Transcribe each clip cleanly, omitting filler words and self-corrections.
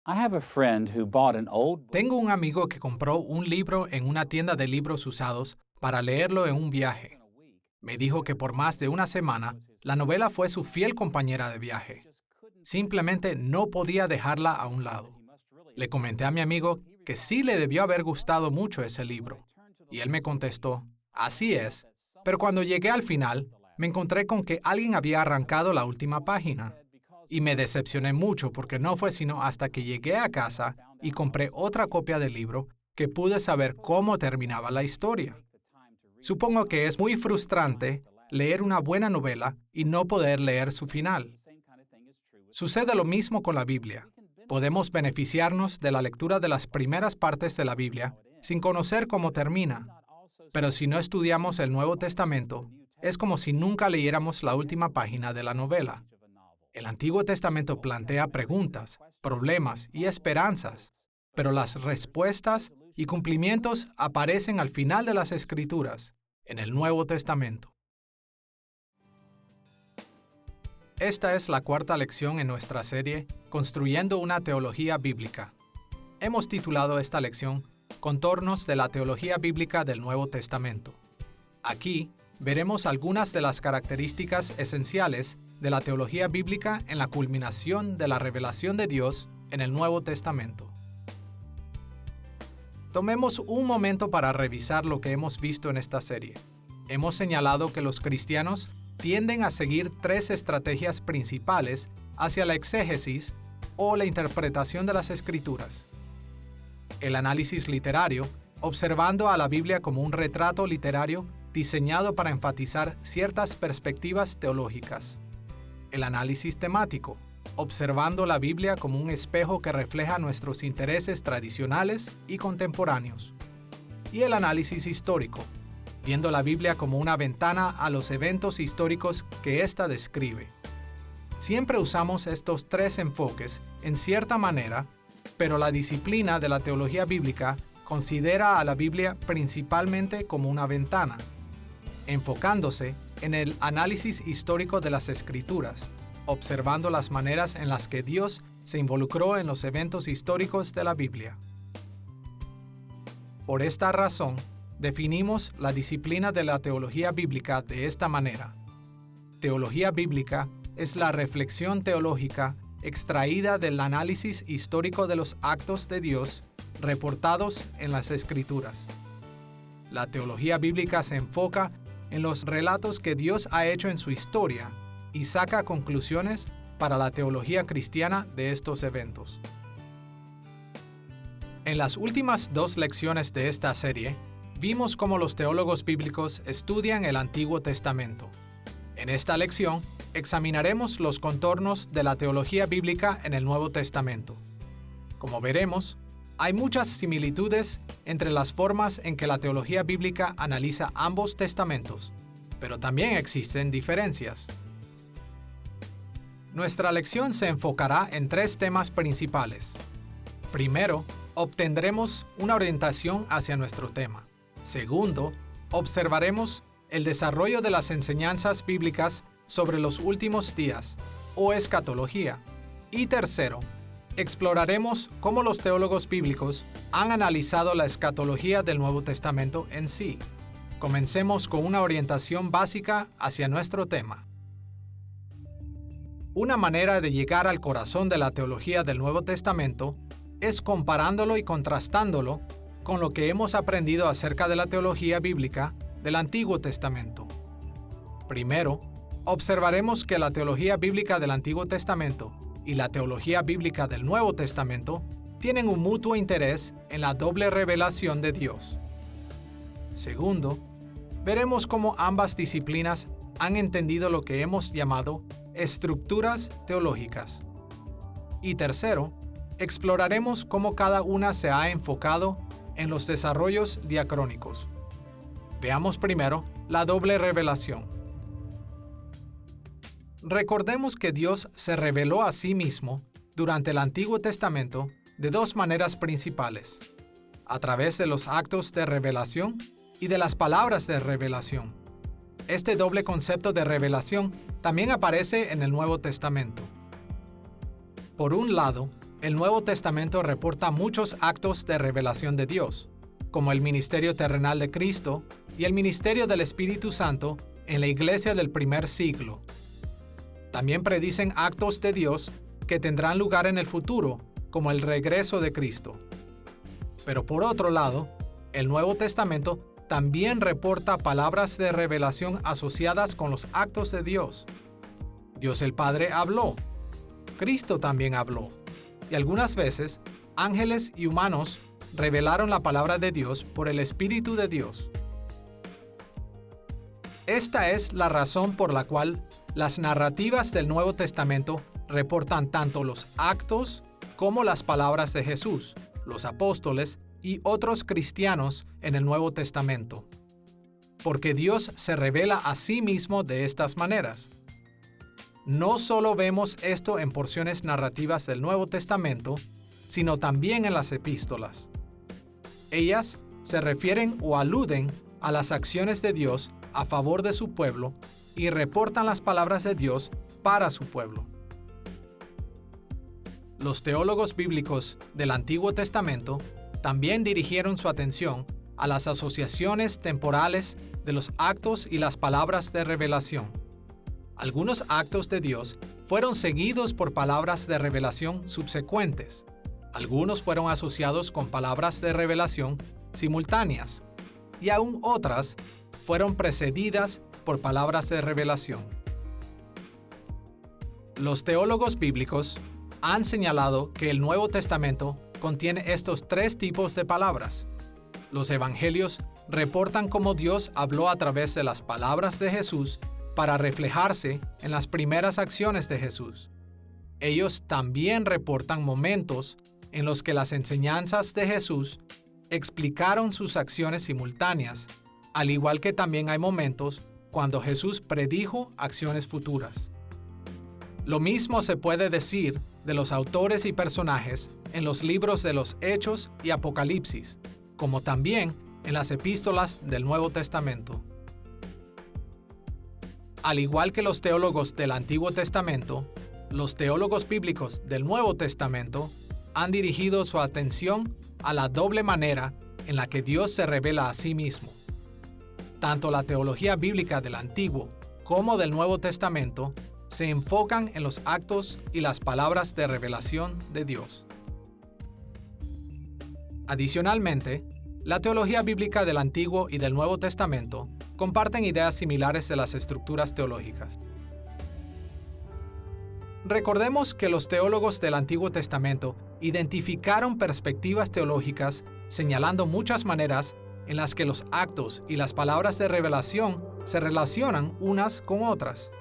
I have a friend who bought an old book. Tengo un amigo que compró un libro en una tienda de libros usados para leerlo en un viaje. Me dijo que por más de una semana, la novela fue su fiel compañera de viaje. Simplemente no podía dejarla a un lado. Le comenté a mi amigo que sí le debió haber gustado mucho ese libro. Y él me contestó, así es, pero cuando llegué al final, me encontré con que alguien había arrancado la última página. Y me decepcioné mucho porque no fue sino hasta que llegué a casa y compré otra copia del libro que pude saber cómo terminaba la historia. Supongo que es muy frustrante leer una buena novela y no poder leer su final. Sucede lo mismo con la Biblia. Podemos beneficiarnos de la lectura de las primeras partes de la Biblia sin conocer cómo termina. Pero si no estudiamos el Nuevo Testamento, es como si nunca leyéramos la última página de la novela. El Antiguo Testamento plantea preguntas, problemas y esperanzas, pero las respuestas y cumplimientos aparecen al final de las Escrituras, en el Nuevo Testamento. Esta es la cuarta lección en nuestra serie Construyendo una teología bíblica. Hemos titulado esta lección Contornos de la teología bíblica del Nuevo Testamento. Aquí veremos algunas de las características esenciales de la teología bíblica en la culminación de la revelación de Dios en el Nuevo Testamento. Tomemos un momento para revisar lo que hemos visto en esta serie. Hemos señalado que los cristianos tienden a seguir tres estrategias principales hacia la exégesis o la interpretación de las Escrituras. El análisis literario, observando a la Biblia como un retrato literario diseñado para enfatizar ciertas perspectivas teológicas. El análisis temático, observando la Biblia como un espejo que refleja nuestros intereses tradicionales y contemporáneos. Y el análisis histórico, viendo la Biblia como una ventana a los eventos históricos que ésta describe. Siempre usamos estos tres enfoques en cierta manera, pero la disciplina de la teología bíblica considera a la Biblia principalmente como una ventana, enfocándose en el análisis histórico de las Escrituras, observando las maneras en las que Dios se involucró en los eventos históricos de la Biblia. Por esta razón, definimos la disciplina de la teología bíblica de esta manera. Teología bíblica es la reflexión teológica extraída del análisis histórico de los actos de Dios reportados en las Escrituras. La teología bíblica se enfoca en los relatos que Dios ha hecho en su historia y saca conclusiones para la teología cristiana de estos eventos. En las últimas dos lecciones de esta serie, vimos cómo los teólogos bíblicos estudian el Antiguo Testamento. En esta lección, examinaremos los contornos de la teología bíblica en el Nuevo Testamento. Como veremos, hay muchas similitudes entre las formas en que la teología bíblica analiza ambos testamentos, pero también existen diferencias. Nuestra lección se enfocará en tres temas principales. Primero, obtendremos una orientación hacia nuestro tema. Segundo, observaremos el desarrollo de las enseñanzas bíblicas sobre los últimos días, o escatología. Y tercero, exploraremos cómo los teólogos bíblicos han analizado la escatología del Nuevo Testamento en sí. Comencemos con una orientación básica hacia nuestro tema. Una manera de llegar al corazón de la teología del Nuevo Testamento es comparándolo y contrastándolo con lo que hemos aprendido acerca de la teología bíblica del Antiguo Testamento. Primero, observaremos que la teología bíblica del Antiguo Testamento y la teología bíblica del Nuevo Testamento tienen un mutuo interés en la doble revelación de Dios. Segundo, veremos cómo ambas disciplinas han entendido lo que hemos llamado estructuras teológicas. Y tercero, exploraremos cómo cada una se ha enfocado en los desarrollos diacrónicos. Veamos primero la doble revelación. Recordemos que Dios se reveló a sí mismo durante el Antiguo Testamento de dos maneras principales: a través de los actos de revelación y de las palabras de revelación. Este doble concepto de revelación también aparece en el Nuevo Testamento. Por un lado, el Nuevo Testamento reporta muchos actos de revelación de Dios, como el ministerio terrenal de Cristo y el ministerio del Espíritu Santo en la iglesia del primer siglo. También predicen actos de Dios que tendrán lugar en el futuro, como el regreso de Cristo. Pero por otro lado, el Nuevo Testamento también reporta palabras de revelación asociadas con los actos de Dios. Dios el Padre habló. Cristo también habló. Y algunas veces, ángeles y humanos revelaron la palabra de Dios por el Espíritu de Dios. Esta es la razón por la cual las narrativas del Nuevo Testamento reportan tanto los actos como las palabras de Jesús, los apóstoles y otros cristianos en el Nuevo Testamento. Porque Dios se revela a sí mismo de estas maneras. No solo vemos esto en porciones narrativas del Nuevo Testamento, sino también en las epístolas. Ellas se refieren o aluden a las acciones de Dios a favor de su pueblo y reportan las palabras de Dios para su pueblo. Los teólogos bíblicos del Antiguo Testamento también dirigieron su atención a las asociaciones temporales de los actos y las palabras de revelación. Algunos actos de Dios fueron seguidos por palabras de revelación subsecuentes. Algunos fueron asociados con palabras de revelación simultáneas, y aún otras fueron precedidas por palabras de revelación. Los teólogos bíblicos han señalado que el Nuevo Testamento contiene estos tres tipos de palabras. Los evangelios reportan cómo Dios habló a través de las palabras de Jesús para reflejarse en las primeras acciones de Jesús. Ellos también reportan momentos en los que las enseñanzas de Jesús explicaron sus acciones simultáneas, al igual que también hay momentos cuando Jesús predijo acciones futuras. Lo mismo se puede decir de los autores y personajes en los libros de los Hechos y Apocalipsis, como también en las epístolas del Nuevo Testamento. Al igual que los teólogos del Antiguo Testamento, los teólogos bíblicos del Nuevo Testamento han dirigido su atención a la doble manera en la que Dios se revela a sí mismo. Tanto la teología bíblica del Antiguo como del Nuevo Testamento se enfocan en los actos y las palabras de revelación de Dios. Adicionalmente, la teología bíblica del Antiguo y del Nuevo Testamento comparten ideas similares de las estructuras teológicas. Recordemos que los teólogos del Antiguo Testamento identificaron perspectivas teológicas señalando muchas maneras en las que los actos y las palabras de revelación se relacionan unas con otras.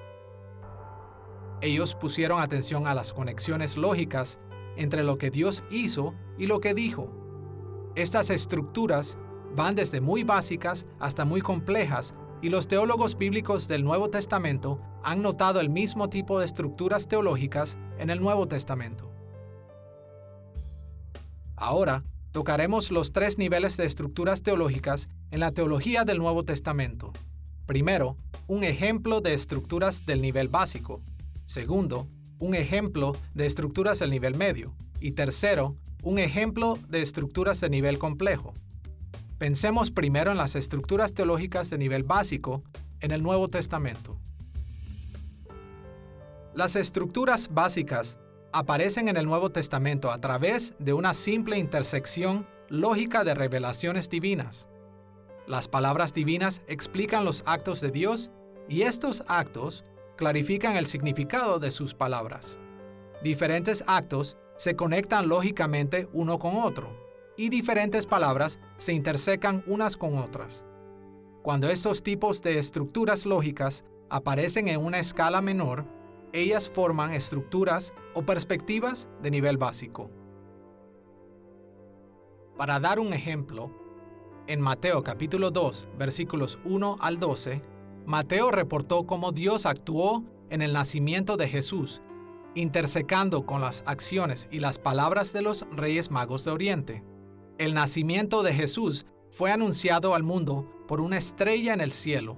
Ellos pusieron atención a las conexiones lógicas entre lo que Dios hizo y lo que dijo. Estas estructuras van desde muy básicas hasta muy complejas, y los teólogos bíblicos del Nuevo Testamento han notado el mismo tipo de estructuras teológicas en el Nuevo Testamento. Ahora, tocaremos los tres niveles de estructuras teológicas en la teología del Nuevo Testamento. Primero, un ejemplo de estructuras del nivel básico. Segundo, un ejemplo de estructuras del nivel medio. Y tercero, un ejemplo de estructuras de nivel complejo. Pensemos primero en las estructuras teológicas de nivel básico en el Nuevo Testamento. Las estructuras básicas aparecen en el Nuevo Testamento a través de una simple intersección lógica de revelaciones divinas. Las palabras divinas explican los actos de Dios y estos actos clarifican el significado de sus palabras. Diferentes actos se conectan lógicamente uno con otro, y diferentes palabras se intersecan unas con otras. Cuando estos tipos de estructuras lógicas aparecen en una escala menor, ellas forman estructuras o perspectivas de nivel básico. Para dar un ejemplo, en Mateo capítulo 2, versículos 1 al 12, Mateo reportó cómo Dios actuó en el nacimiento de Jesús, intersecando con las acciones y las palabras de los Reyes Magos de Oriente. El nacimiento de Jesús fue anunciado al mundo por una estrella en el cielo.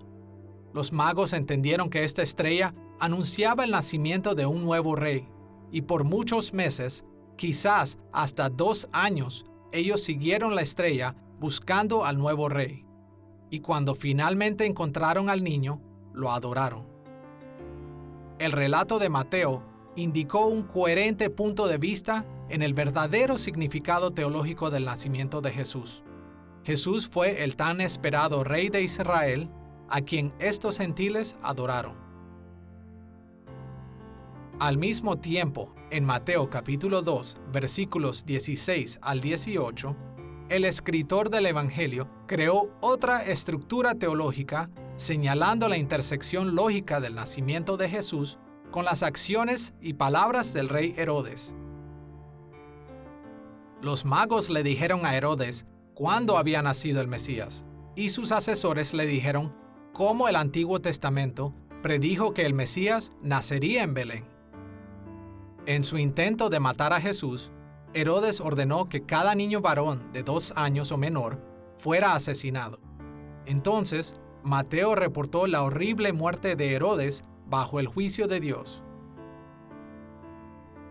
Los magos entendieron que esta estrella anunciaba el nacimiento de un nuevo rey, y por muchos meses Quizás hasta 2 años ellos siguieron la estrella buscando al nuevo rey. Y cuando finalmente encontraron al niño, lo adoraron. El relato de Mateo indicó un coherente punto de vista en el verdadero significado teológico del nacimiento de Jesús. Jesús fue el tan esperado rey de Israel, a quien estos gentiles adoraron. Al mismo tiempo, en Mateo capítulo 2, versículos 16 al 18, el escritor del Evangelio creó otra estructura teológica señalando la intersección lógica del nacimiento de Jesús con las acciones y palabras del rey Herodes. Los magos le dijeron a Herodes cuándo había nacido el Mesías, y sus asesores le dijeron cómo el Antiguo Testamento predijo que el Mesías nacería en Belén. En su intento de matar a Jesús, Herodes ordenó que cada niño varón de 2 años o menor fuera asesinado. Entonces, Mateo reportó la horrible muerte de Herodes bajo el juicio de Dios.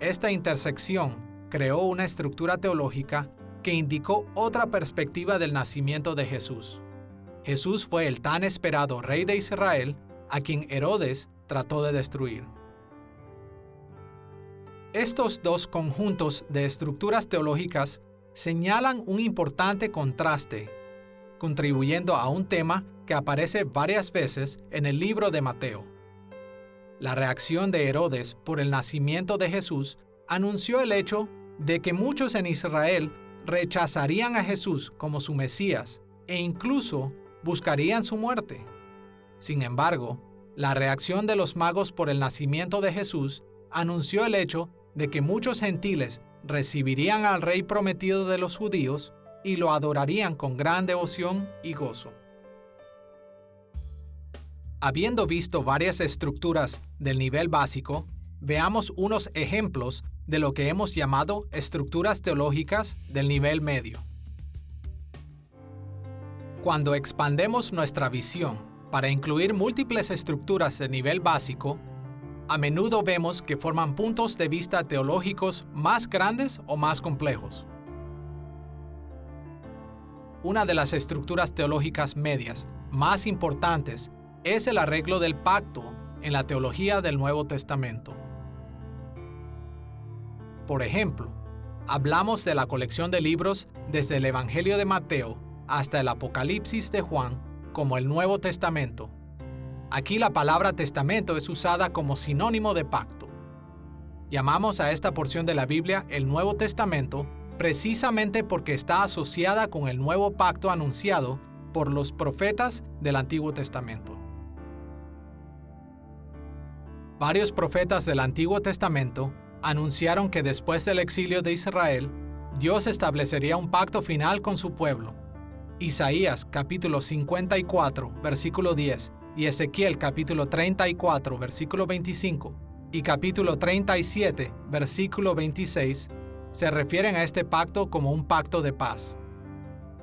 Esta intersección creó una estructura teológica que indicó otra perspectiva del nacimiento de Jesús. Jesús fue el tan esperado rey de Israel, a quien Herodes trató de destruir. Estos dos conjuntos de estructuras teológicas señalan un importante contraste, contribuyendo a un tema que aparece varias veces en el libro de Mateo. La reacción de Herodes por el nacimiento de Jesús anunció el hecho de que muchos en Israel rechazarían a Jesús como su Mesías e incluso buscarían su muerte. Sin embargo, la reacción de los magos por el nacimiento de Jesús anunció el hecho de que muchos gentiles recibirían al rey prometido de los judíos y lo adorarían con gran devoción y gozo. Habiendo visto varias estructuras del nivel básico, veamos unos ejemplos de lo que hemos llamado estructuras teológicas del nivel medio. Cuando expandemos nuestra visión para incluir múltiples estructuras de nivel básico, a menudo vemos que forman puntos de vista teológicos más grandes o más complejos. Una de las estructuras teológicas medias más importantes es el arreglo del pacto en la teología del Nuevo Testamento. Por ejemplo, hablamos de la colección de libros desde el Evangelio de Mateo hasta el Apocalipsis de Juan como el Nuevo Testamento. Aquí la palabra testamento es usada como sinónimo de pacto. Llamamos a esta porción de la Biblia el Nuevo Testamento precisamente porque está asociada con el nuevo pacto anunciado por los profetas del Antiguo Testamento. Varios profetas del Antiguo Testamento anunciaron que después del exilio de Israel, Dios establecería un pacto final con su pueblo. Isaías capítulo 54, versículo 10, y Ezequiel capítulo 34, versículo 25, y capítulo 37, versículo 26, se refieren a este pacto como un pacto de paz.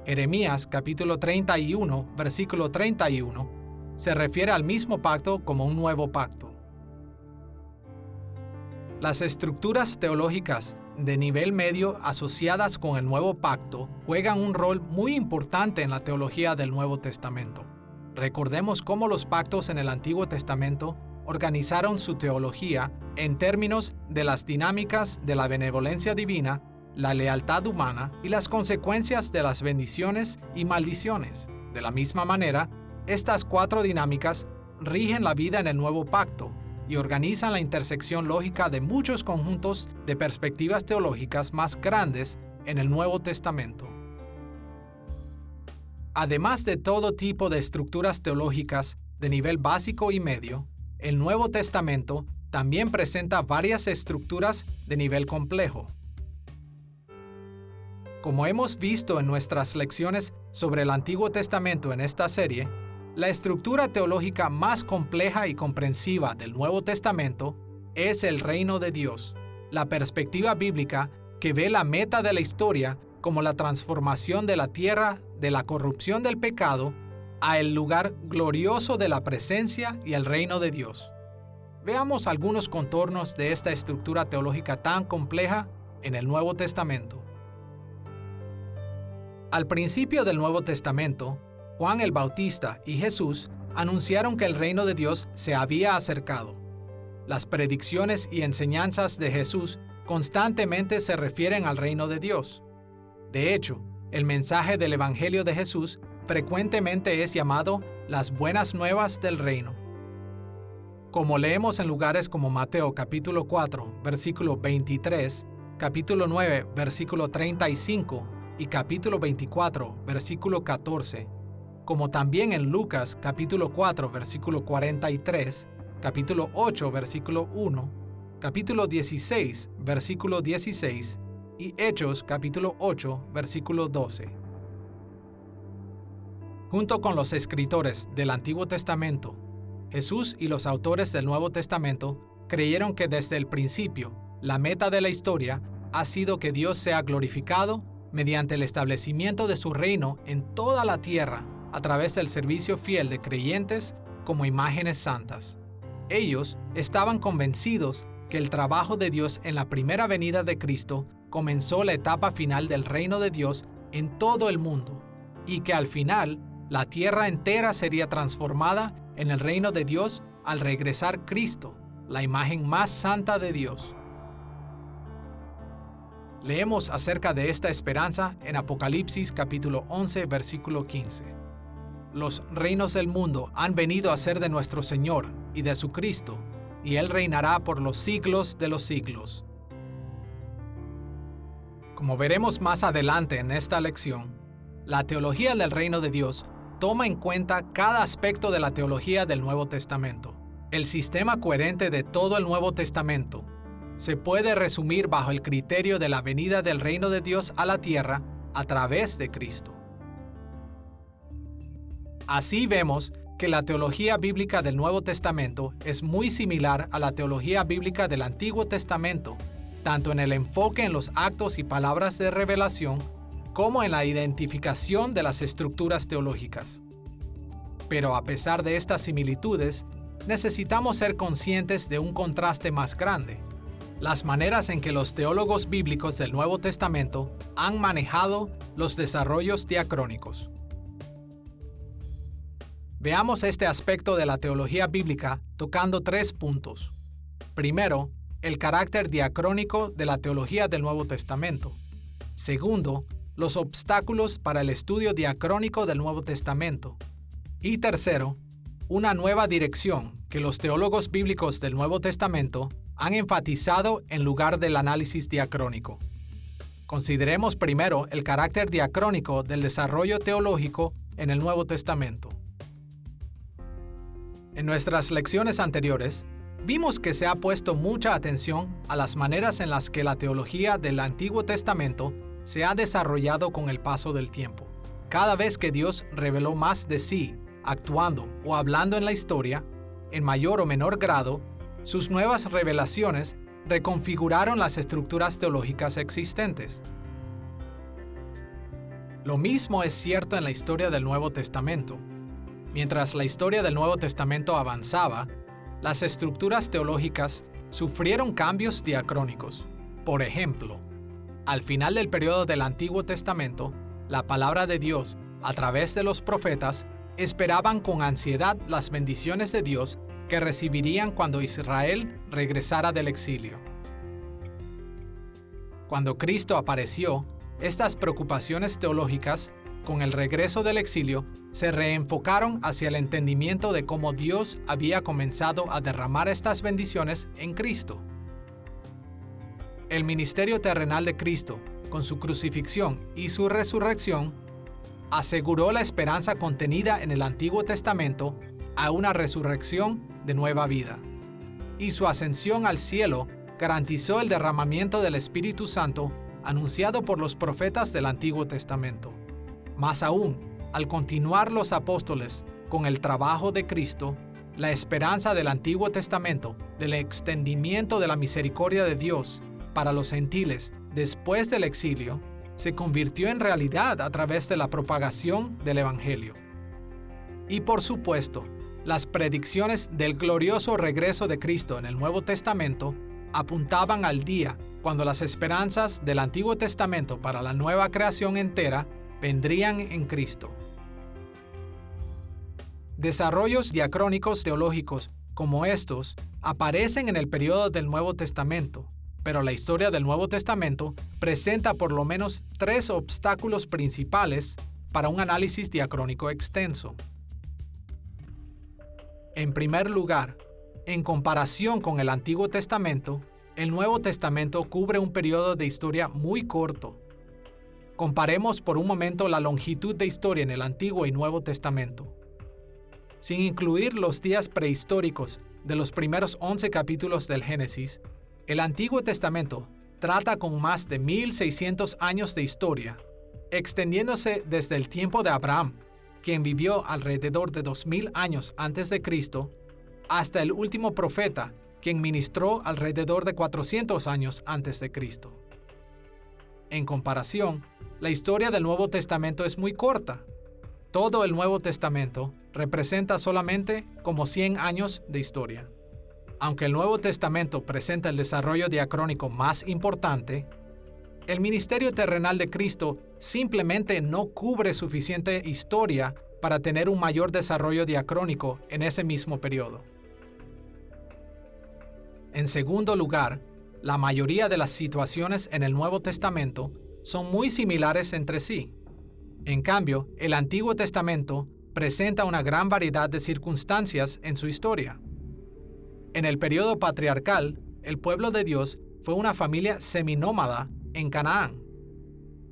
Jeremías capítulo 31, versículo 31, se refiere al mismo pacto como un nuevo pacto. Las estructuras teológicas de nivel medio asociadas con el nuevo pacto juegan un rol muy importante en la teología del Nuevo Testamento. Recordemos cómo los pactos en el Antiguo Testamento organizaron su teología en términos de las dinámicas de la benevolencia divina, la lealtad humana y las consecuencias de las bendiciones y maldiciones. De la misma manera, estas 4 dinámicas rigen la vida en el nuevo pacto y organizan la intersección lógica de muchos conjuntos de perspectivas teológicas más grandes en el Nuevo Testamento. Además de todo tipo de estructuras teológicas de nivel básico y medio, el Nuevo Testamento también presenta varias estructuras de nivel complejo. Como hemos visto en nuestras lecciones sobre el Antiguo Testamento en esta serie, la estructura teológica más compleja y comprensiva del Nuevo Testamento es el reino de Dios, la perspectiva bíblica que ve la meta de la historia como la transformación de la tierra de la corrupción del pecado a el lugar glorioso de la presencia y el reino de Dios. Veamos algunos contornos de esta estructura teológica tan compleja en el Nuevo Testamento. Al principio del Nuevo Testamento, Juan el Bautista y Jesús anunciaron que el reino de Dios se había acercado. Las predicciones y enseñanzas de Jesús constantemente se refieren al reino de Dios. De hecho, el mensaje del Evangelio de Jesús frecuentemente es llamado las buenas nuevas del reino. Como leemos en lugares como Mateo capítulo 4, versículo 23, capítulo 9, versículo 35 y capítulo 24, versículo 14, como también en Lucas capítulo 4, versículo 43, capítulo 8, versículo 1, capítulo 16, versículo 16 y Hechos capítulo 8, versículo 12. Junto con los escritores del Antiguo Testamento, Jesús y los autores del Nuevo Testamento creyeron que desde el principio la meta de la historia ha sido que Dios sea glorificado mediante el establecimiento de su reino en toda la tierra a través del servicio fiel de creyentes como imágenes santas. Ellos estaban convencidos que el trabajo de Dios en la primera venida de Cristo comenzó la etapa final del reino de Dios en todo el mundo y que al final la tierra entera sería transformada en el reino de Dios al regresar Cristo, la imagen más santa de Dios. Leemos acerca de esta esperanza en Apocalipsis capítulo 11, versículo 15. Los reinos del mundo han venido a ser de nuestro Señor y de su Cristo, y Él reinará por los siglos de los siglos. Como veremos más adelante en esta lección, la teología del reino de Dios toma en cuenta cada aspecto de la teología del Nuevo Testamento. El sistema coherente de todo el Nuevo Testamento se puede resumir bajo el criterio de la venida del reino de Dios a la tierra a través de Cristo. Así vemos que la teología bíblica del Nuevo Testamento es muy similar a la teología bíblica del Antiguo Testamento, tanto en el enfoque en los actos y palabras de revelación, como en la identificación de las estructuras teológicas. Pero a pesar de estas similitudes, necesitamos ser conscientes de un contraste más grande: las maneras en que los teólogos bíblicos del Nuevo Testamento han manejado los desarrollos diacrónicos. Veamos este aspecto de la teología bíblica tocando 3 puntos. Primero, el carácter diacrónico de la teología del Nuevo Testamento. Segundo, los obstáculos para el estudio diacrónico del Nuevo Testamento. Y tercero, una nueva dirección que los teólogos bíblicos del Nuevo Testamento han enfatizado en lugar del análisis diacrónico. Consideremos primero el carácter diacrónico del desarrollo teológico en el Nuevo Testamento. En nuestras lecciones anteriores, vimos que se ha puesto mucha atención a las maneras en las que la teología del Antiguo Testamento se ha desarrollado con el paso del tiempo. Cada vez que Dios reveló más de sí, actuando o hablando en la historia, en mayor o menor grado, sus nuevas revelaciones reconfiguraron las estructuras teológicas existentes. Lo mismo es cierto en la historia del Nuevo Testamento. Mientras la historia del Nuevo Testamento avanzaba, las estructuras teológicas sufrieron cambios diacrónicos. Por ejemplo, al final del periodo del Antiguo Testamento, la palabra de Dios, a través de los profetas, esperaban con ansiedad las bendiciones de Dios que recibirían cuando Israel regresara del exilio. Cuando Cristo apareció, estas preocupaciones teológicas, con el regreso del exilio, se reenfocaron hacia el entendimiento de cómo Dios había comenzado a derramar estas bendiciones en Cristo. El ministerio terrenal de Cristo, con su crucifixión y su resurrección, aseguró la esperanza contenida en el Antiguo Testamento a una resurrección de nueva vida. Y su ascensión al cielo garantizó el derramamiento del Espíritu Santo anunciado por los profetas del Antiguo Testamento. Más aún, al continuar los apóstoles con el trabajo de Cristo, la esperanza del Antiguo Testamento del extendimiento de la misericordia de Dios para los gentiles después del exilio se convirtió en realidad a través de la propagación del Evangelio. Y por supuesto, las predicciones del glorioso regreso de Cristo en el Nuevo Testamento apuntaban al día cuando las esperanzas del Antiguo Testamento para la nueva creación entera vendrían en Cristo. Desarrollos diacrónicos teológicos como estos aparecen en el periodo del Nuevo Testamento, pero la historia del Nuevo Testamento presenta por lo menos 3 obstáculos principales para un análisis diacrónico extenso. En primer lugar, en comparación con el Antiguo Testamento, el Nuevo Testamento cubre un periodo de historia muy corto. Comparemos por un momento la longitud de historia en el Antiguo y Nuevo Testamento. Sin incluir los días prehistóricos de los primeros 11 capítulos del Génesis, el Antiguo Testamento trata con más de 1600 años de historia, extendiéndose desde el tiempo de Abraham, quien vivió alrededor de 2000 años antes de Cristo, hasta el último profeta, quien ministró alrededor de 400 años antes de Cristo. En comparación, la historia del Nuevo Testamento es muy corta. Todo el Nuevo Testamento representa solamente como 100 años de historia. Aunque el Nuevo Testamento presenta el desarrollo diacrónico más importante, el ministerio terrenal de Cristo simplemente no cubre suficiente historia para tener un mayor desarrollo diacrónico en ese mismo periodo. En segundo lugar, la mayoría de las situaciones en el Nuevo Testamento son muy similares entre sí. En cambio, el Antiguo Testamento presenta una gran variedad de circunstancias en su historia. En el periodo patriarcal, el pueblo de Dios fue una familia seminómada en Canaán.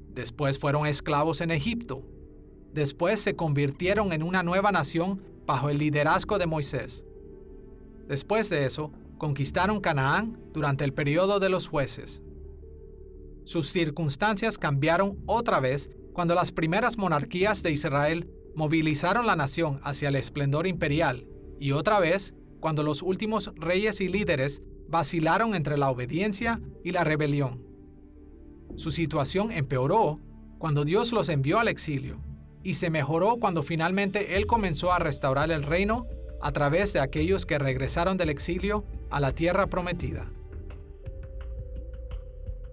Después fueron esclavos en Egipto. Después se convirtieron en una nueva nación bajo el liderazgo de Moisés. Después de eso, conquistaron Canaán durante el periodo de los jueces. Sus circunstancias cambiaron otra vez cuando las primeras monarquías de Israel movilizaron la nación hacia el esplendor imperial, y otra vez cuando los últimos reyes y líderes vacilaron entre la obediencia y la rebelión. Su situación empeoró cuando Dios los envió al exilio, y se mejoró cuando finalmente Él comenzó a restaurar el reino a través de aquellos que regresaron del exilio a la tierra prometida.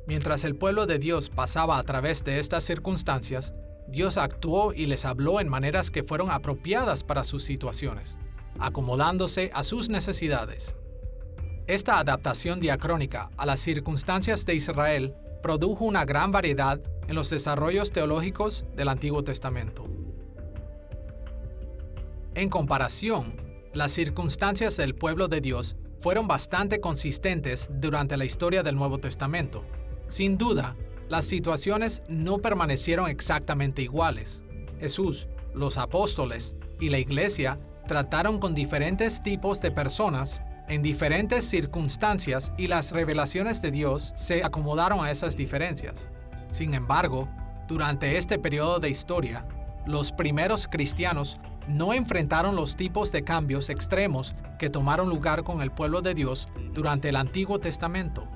Mientras el pueblo de Dios pasaba a través de estas circunstancias, Dios actuó y les habló en maneras que fueron apropiadas para sus situaciones, acomodándose a sus necesidades. Esta adaptación diacrónica a las circunstancias de Israel produjo una gran variedad en los desarrollos teológicos del Antiguo Testamento. En comparación, las circunstancias del pueblo de Dios fueron bastante consistentes durante la historia del Nuevo Testamento. Sin duda, las situaciones no permanecieron exactamente iguales. Jesús, los apóstoles y la iglesia trataron con diferentes tipos de personas en diferentes circunstancias y las revelaciones de Dios se acomodaron a esas diferencias. Sin embargo, durante este periodo de historia, los primeros cristianos no enfrentaron los tipos de cambios extremos que tomaron lugar con el pueblo de Dios durante el Antiguo Testamento.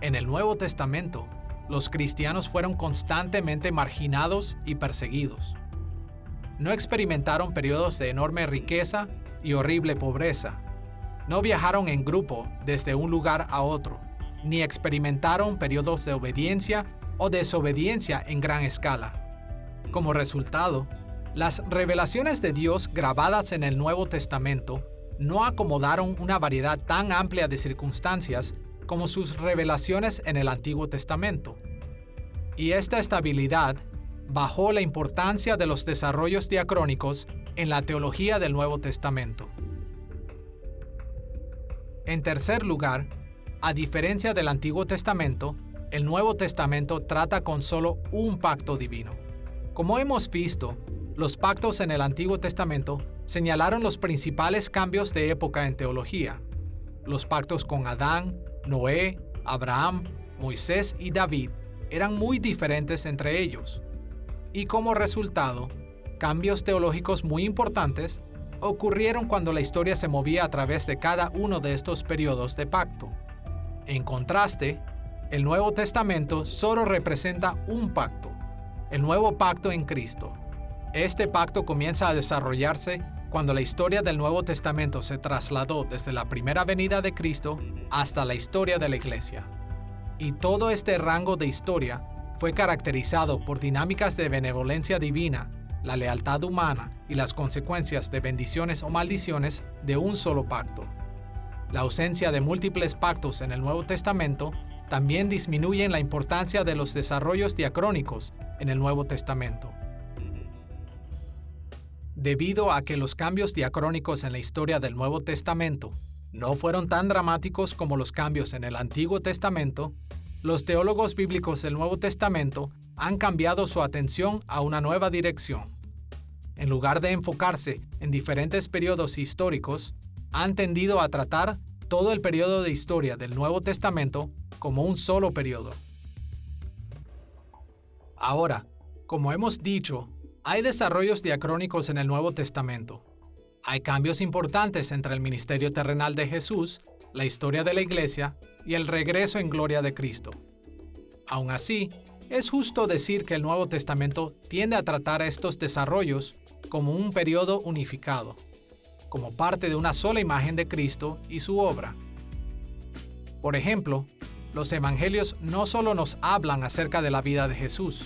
En el Nuevo Testamento, los cristianos fueron constantemente marginados y perseguidos. No experimentaron periodos de enorme riqueza y horrible pobreza. No viajaron en grupo desde un lugar a otro, ni experimentaron periodos de obediencia o desobediencia en gran escala. Como resultado, las revelaciones de Dios grabadas en el Nuevo Testamento no acomodaron una variedad tan amplia de circunstancias como sus revelaciones en el Antiguo Testamento. Y esta estabilidad bajó la importancia de los desarrollos diacrónicos en la teología del Nuevo Testamento. En tercer lugar, a diferencia del Antiguo Testamento, el Nuevo Testamento trata con solo un pacto divino. Como hemos visto, los pactos en el Antiguo Testamento señalaron los principales cambios de época en teología. Los pactos con Adán, Noé, Abraham, Moisés y David eran muy diferentes entre ellos. Y como resultado, cambios teológicos muy importantes ocurrieron cuando la historia se movía a través de cada uno de estos periodos de pacto. En contraste, el Nuevo Testamento solo representa un pacto, el nuevo pacto en Cristo. Este pacto comienza a desarrollarse cuando la historia del Nuevo Testamento se trasladó desde la primera venida de Cristo hasta la historia de la Iglesia. Y todo este rango de historia fue caracterizado por dinámicas de benevolencia divina, la lealtad humana y las consecuencias de bendiciones o maldiciones de un solo pacto. La ausencia de múltiples pactos en el Nuevo Testamento también disminuye la importancia de los desarrollos diacrónicos en el Nuevo Testamento. Debido a que los cambios diacrónicos en la historia del Nuevo Testamento no fueron tan dramáticos como los cambios en el Antiguo Testamento, los teólogos bíblicos del Nuevo Testamento han cambiado su atención a una nueva dirección. En lugar de enfocarse en diferentes periodos históricos, han tendido a tratar todo el periodo de historia del Nuevo Testamento como un solo periodo. Ahora, como hemos dicho, hay desarrollos diacrónicos en el Nuevo Testamento. Hay cambios importantes entre el ministerio terrenal de Jesús, la historia de la Iglesia y el regreso en gloria de Cristo. Aún así, es justo decir que el Nuevo Testamento tiende a tratar a estos desarrollos como un periodo unificado, como parte de una sola imagen de Cristo y su obra. Por ejemplo, los evangelios no solo nos hablan acerca de la vida de Jesús,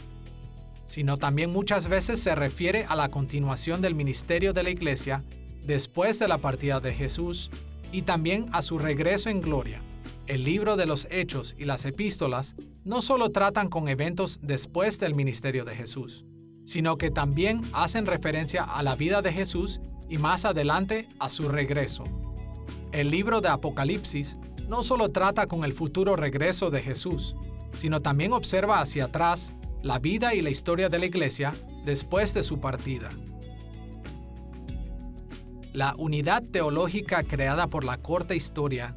sino también muchas veces se refiere a la continuación del ministerio de la Iglesia después de la partida de Jesús y también a su regreso en gloria. El libro de los Hechos y las epístolas no solo tratan con eventos después del ministerio de Jesús, sino que también hacen referencia a la vida de Jesús y más adelante a su regreso. El libro de Apocalipsis no solo trata con el futuro regreso de Jesús, sino también observa hacia atrás la vida y la historia de la Iglesia después de su partida. La unidad teológica creada por la corta historia,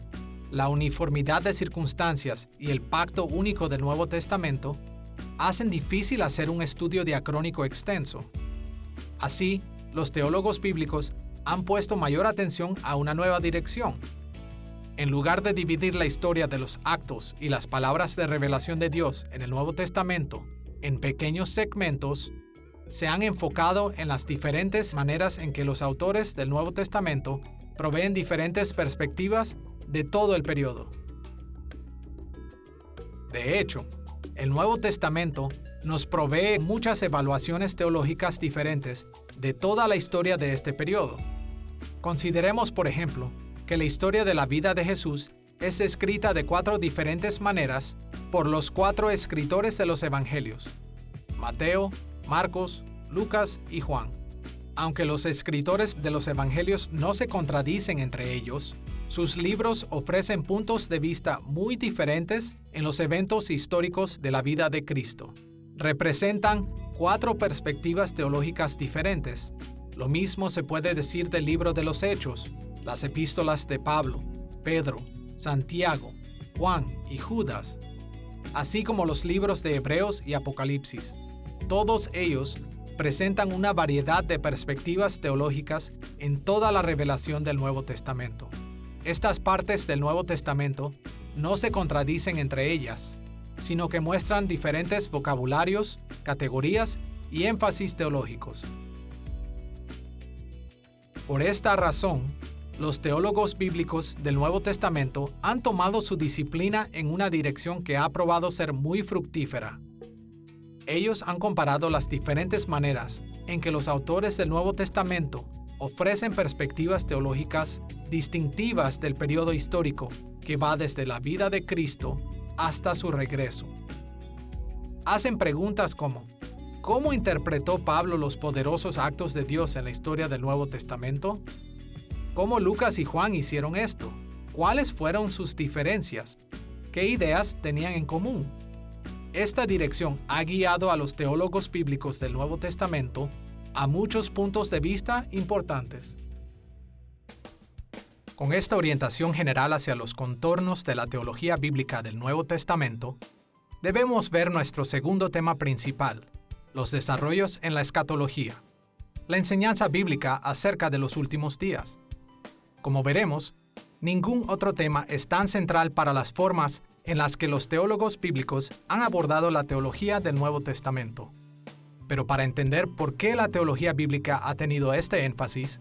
la uniformidad de circunstancias y el pacto único del Nuevo Testamento hacen difícil hacer un estudio diacrónico extenso. Así, los teólogos bíblicos han puesto mayor atención a una nueva dirección. En lugar de dividir la historia de los actos y las palabras de revelación de Dios en el Nuevo Testamento en pequeños segmentos, se han enfocado en las diferentes maneras en que los autores del Nuevo Testamento proveen diferentes perspectivas de todo el periodo. De hecho, el Nuevo Testamento nos provee muchas evaluaciones teológicas diferentes de toda la historia de este periodo. Consideremos, por ejemplo, que la historia de la vida de Jesús es escrita de 4 diferentes maneras por los 4 escritores de los Evangelios: Mateo, Marcos, Lucas y Juan. Aunque los escritores de los Evangelios no se contradicen entre ellos, sus libros ofrecen puntos de vista muy diferentes en los eventos históricos de la vida de Cristo. Representan 4 perspectivas teológicas diferentes. Lo mismo se puede decir del libro de los Hechos, las epístolas de Pablo, Pedro, Santiago, Juan y Judas, así como los libros de Hebreos y Apocalipsis. Todos ellos presentan una variedad de perspectivas teológicas en toda la revelación del Nuevo Testamento. Estas partes del Nuevo Testamento no se contradicen entre ellas, sino que muestran diferentes vocabularios, categorías y énfasis teológicos. Por esta razón, los teólogos bíblicos del Nuevo Testamento han tomado su disciplina en una dirección que ha probado ser muy fructífera. Ellos han comparado las diferentes maneras en que los autores del Nuevo Testamento ofrecen perspectivas teológicas distintivas del periodo histórico que va desde la vida de Cristo hasta su regreso. Hacen preguntas como: ¿cómo interpretó Pablo los poderosos actos de Dios en la historia del Nuevo Testamento? ¿Cómo Lucas y Juan hicieron esto? ¿Cuáles fueron sus diferencias? ¿Qué ideas tenían en común? Esta dirección ha guiado a los teólogos bíblicos del Nuevo Testamento a muchos puntos de vista importantes. Con esta orientación general hacia los contornos de la teología bíblica del Nuevo Testamento, debemos ver nuestro segundo tema principal: los desarrollos en la escatología, la enseñanza bíblica acerca de los últimos días. Como veremos, ningún otro tema es tan central para las formas en las que los teólogos bíblicos han abordado la teología del Nuevo Testamento. Pero para entender por qué la teología bíblica ha tenido este énfasis,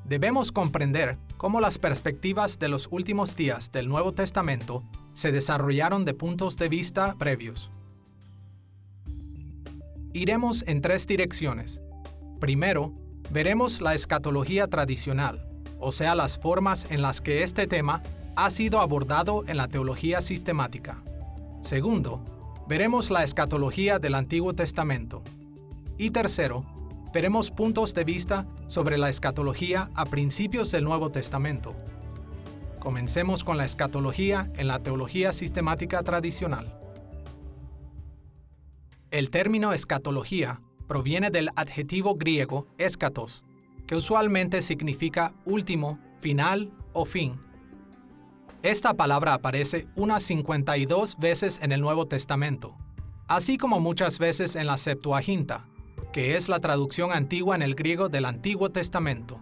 debemos comprender cómo las perspectivas de los últimos días del Nuevo Testamento se desarrollaron de puntos de vista previos. Iremos en 3 direcciones. Primero, veremos la escatología tradicional, o sea, las formas en las que este tema ha sido abordado en la teología sistemática. Segundo, veremos la escatología del Antiguo Testamento. Y tercero, veremos puntos de vista sobre la escatología a principios del Nuevo Testamento. Comencemos con la escatología en la teología sistemática tradicional. El término escatología proviene del adjetivo griego eschatos, que usualmente significa último, final o fin. Esta palabra aparece unas 52 veces en el Nuevo Testamento, así como muchas veces en la Septuaginta, que es la traducción antigua en el griego del Antiguo Testamento.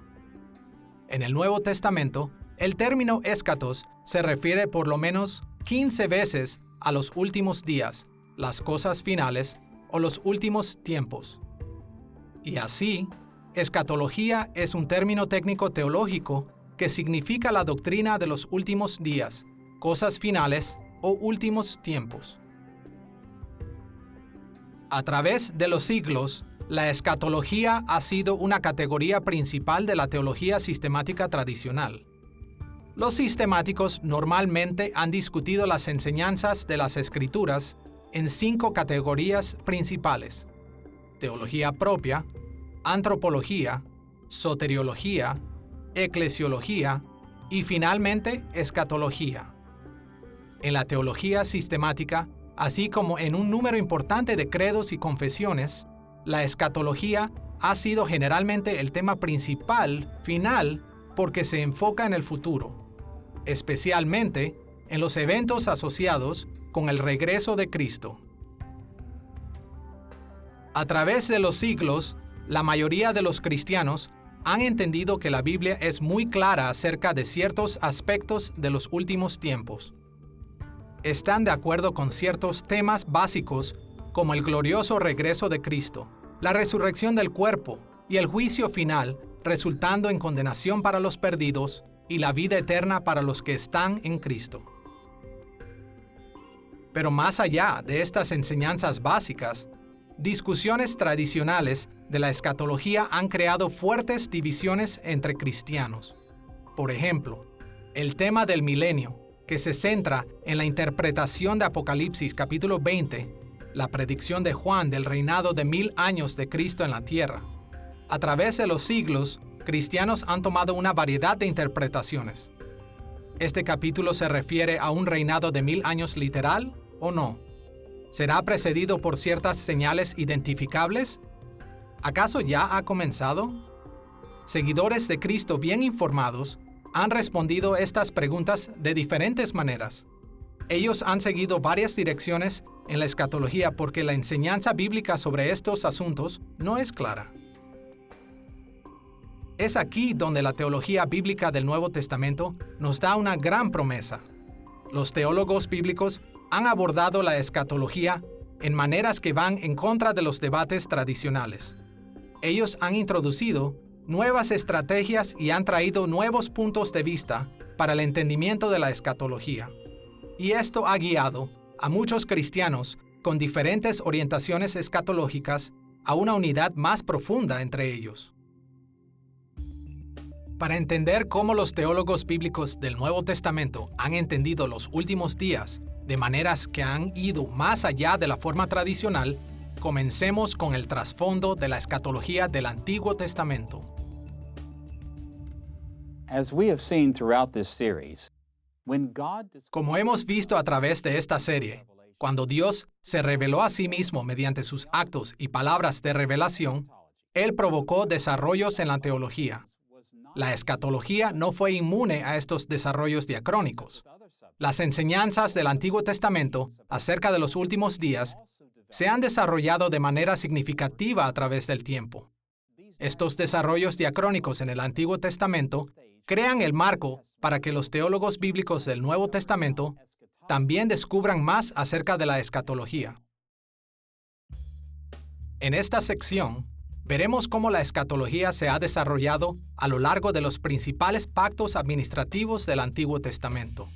En el Nuevo Testamento, el término eschatos se refiere por lo menos 15 veces a los últimos días, las cosas finales o los últimos tiempos. Y así, escatología es un término técnico teológico que significa la doctrina de los últimos días, cosas finales o últimos tiempos. A través de los siglos, la escatología ha sido una categoría principal de la teología sistemática tradicional. Los sistemáticos normalmente han discutido las enseñanzas de las Escrituras en 5 categorías principales: teología propia, antropología, soteriología, eclesiología y finalmente escatología. En la teología sistemática, así como en un número importante de credos y confesiones, la escatología ha sido generalmente el tema principal, final, porque se enfoca en el futuro, especialmente en los eventos asociados con el regreso de Cristo. A través de los siglos, la mayoría de los cristianos han entendido que la Biblia es muy clara acerca de ciertos aspectos de los últimos tiempos. Están de acuerdo con ciertos temas básicos como el glorioso regreso de Cristo, la resurrección del cuerpo y el juicio final, resultando en condenación para los perdidos y la vida eterna para los que están en Cristo. Pero más allá de estas enseñanzas básicas, discusiones tradicionales de la escatología han creado fuertes divisiones entre cristianos. Por ejemplo, el tema del milenio, que se centra en la interpretación de Apocalipsis capítulo 20, la predicción de Juan del reinado de 1000 años de Cristo en la tierra. A través de los siglos, cristianos han tomado una variedad de interpretaciones. ¿Este capítulo se refiere a un reinado de 1000 años literal o no? ¿Será precedido por ciertas señales identificables? ¿Acaso ya ha comenzado? Seguidores de Cristo bien informados han respondido estas preguntas de diferentes maneras. Ellos han seguido varias direcciones en la escatología porque la enseñanza bíblica sobre estos asuntos no es clara. Es aquí donde la teología bíblica del Nuevo Testamento nos da una gran promesa. Los teólogos bíblicos han abordado la escatología en maneras que van en contra de los debates tradicionales. Ellos han introducido nuevas estrategias y han traído nuevos puntos de vista para el entendimiento de la escatología. Y esto ha guiado a muchos cristianos con diferentes orientaciones escatológicas a una unidad más profunda entre ellos. Para entender cómo los teólogos bíblicos del Nuevo Testamento han entendido los últimos días de maneras que han ido más allá de la forma tradicional, comencemos con el trasfondo de la escatología del Antiguo Testamento. As we have seen throughout this series, when God Como hemos visto a través de esta serie, cuando Dios se reveló a sí mismo mediante sus actos y palabras de revelación, Él provocó desarrollos en la teología. La escatología no fue inmune a estos desarrollos diacrónicos. Las enseñanzas del Antiguo Testamento acerca de los últimos días se han desarrollado de manera significativa a través del tiempo. Estos desarrollos diacrónicos en el Antiguo Testamento crean el marco para que los teólogos bíblicos del Nuevo Testamento también descubran más acerca de la escatología. En esta sección, veremos cómo la escatología se ha desarrollado a lo largo de los principales pactos administrativos del Antiguo Testamento.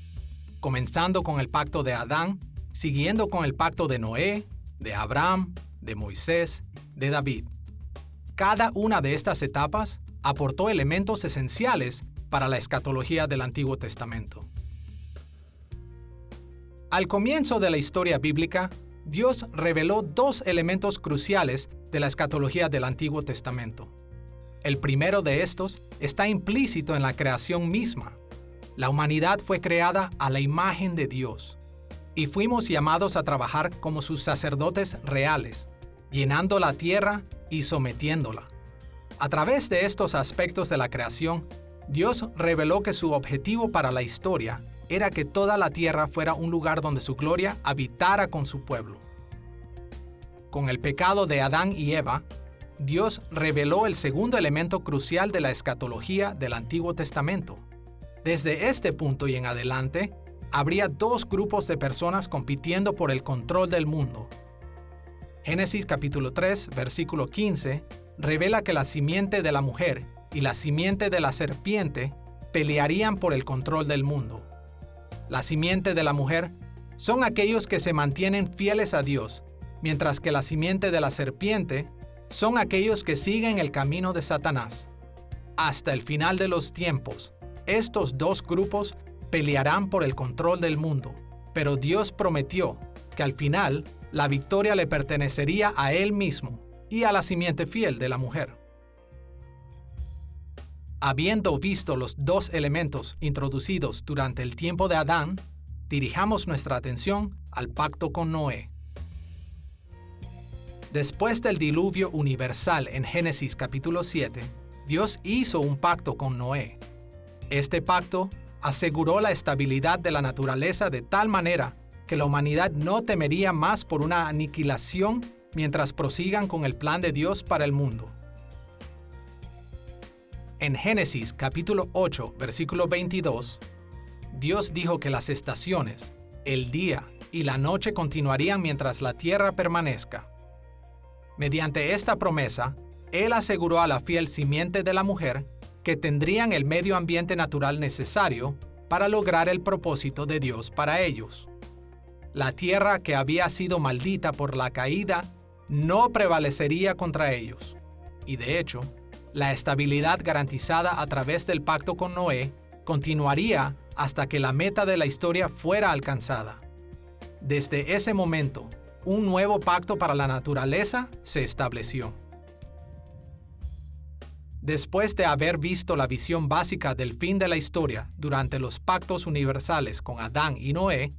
comenzando con el pacto de Adán, siguiendo con el pacto de Noé, de Abraham, de Moisés, de David. Cada una de estas etapas aportó elementos esenciales para la escatología del Antiguo Testamento. Al comienzo de la historia bíblica, Dios reveló dos elementos cruciales de la escatología del Antiguo Testamento. El primero de estos está implícito en la creación misma. La humanidad fue creada a la imagen de Dios, y fuimos llamados a trabajar como sus sacerdotes reales, llenando la tierra y sometiéndola. A través de estos aspectos de la creación, Dios reveló que su objetivo para la historia era que toda la tierra fuera un lugar donde su gloria habitara con su pueblo. Con el pecado de Adán y Eva, Dios reveló el segundo elemento crucial de la escatología del Antiguo Testamento. Desde este punto y en adelante, habría dos grupos de personas compitiendo por el control del mundo. Génesis capítulo 3, versículo 15, revela que la simiente de la mujer y la simiente de la serpiente pelearían por el control del mundo. La simiente de la mujer son aquellos que se mantienen fieles a Dios, mientras que la simiente de la serpiente son aquellos que siguen el camino de Satanás. Hasta el final de los tiempos, estos dos grupos pelearán por el control del mundo, pero Dios prometió que al final la victoria le pertenecería a Él mismo y a la simiente fiel de la mujer. Habiendo visto los dos elementos introducidos durante el tiempo de Adán, dirijamos nuestra atención al pacto con Noé. Después del diluvio universal en Génesis capítulo 7, Dios hizo un pacto con Noé. Este pacto aseguró la estabilidad de la naturaleza de tal manera que la humanidad no temería más por una aniquilación mientras prosigan con el plan de Dios para el mundo. En Génesis capítulo 8, versículo 22, Dios dijo que las estaciones, el día y la noche continuarían mientras la tierra permanezca. Mediante esta promesa, Él aseguró a la fiel simiente de la mujer que tendrían el medio ambiente natural necesario para lograr el propósito de Dios para ellos. La tierra que había sido maldita por la caída no prevalecería contra ellos. Y de hecho, la estabilidad garantizada a través del pacto con Noé continuaría hasta que la meta de la historia fuera alcanzada. Desde ese momento, un nuevo pacto para la naturaleza se estableció. Después de haber visto la visión básica del fin de la historia durante los pactos universales con Adán y Noé,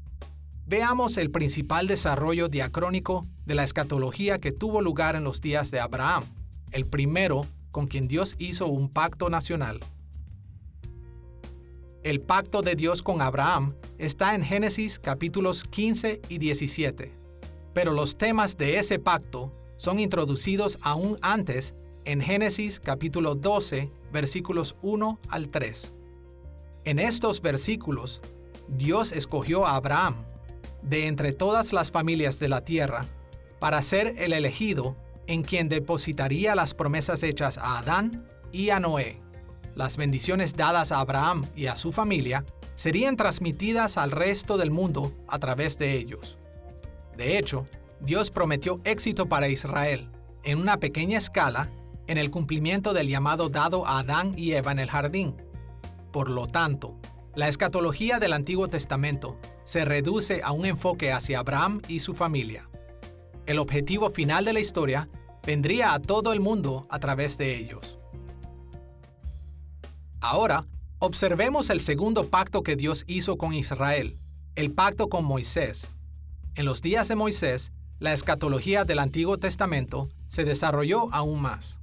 veamos el principal desarrollo diacrónico de la escatología que tuvo lugar en los días de Abraham, el primero con quien Dios hizo un pacto nacional. El pacto de Dios con Abraham está en Génesis capítulos 15 y 17, pero los temas de ese pacto son introducidos aún antes en Génesis capítulo 12, versículos 1 al 3. En estos versículos, Dios escogió a Abraham, de entre todas las familias de la tierra, para ser el elegido en quien depositaría las promesas hechas a Adán y a Noé. Las bendiciones dadas a Abraham y a su familia serían transmitidas al resto del mundo a través de ellos. De hecho, Dios prometió éxito para Israel, en una pequeña escala, en el cumplimiento del llamado dado a Adán y Eva en el jardín. Por lo tanto, la escatología del Antiguo Testamento se reduce a un enfoque hacia Abraham y su familia. El objetivo final de la historia vendría a todo el mundo a través de ellos. Ahora, observemos el segundo pacto que Dios hizo con Israel, el pacto con Moisés. En los días de Moisés, la escatología del Antiguo Testamento se desarrolló aún más.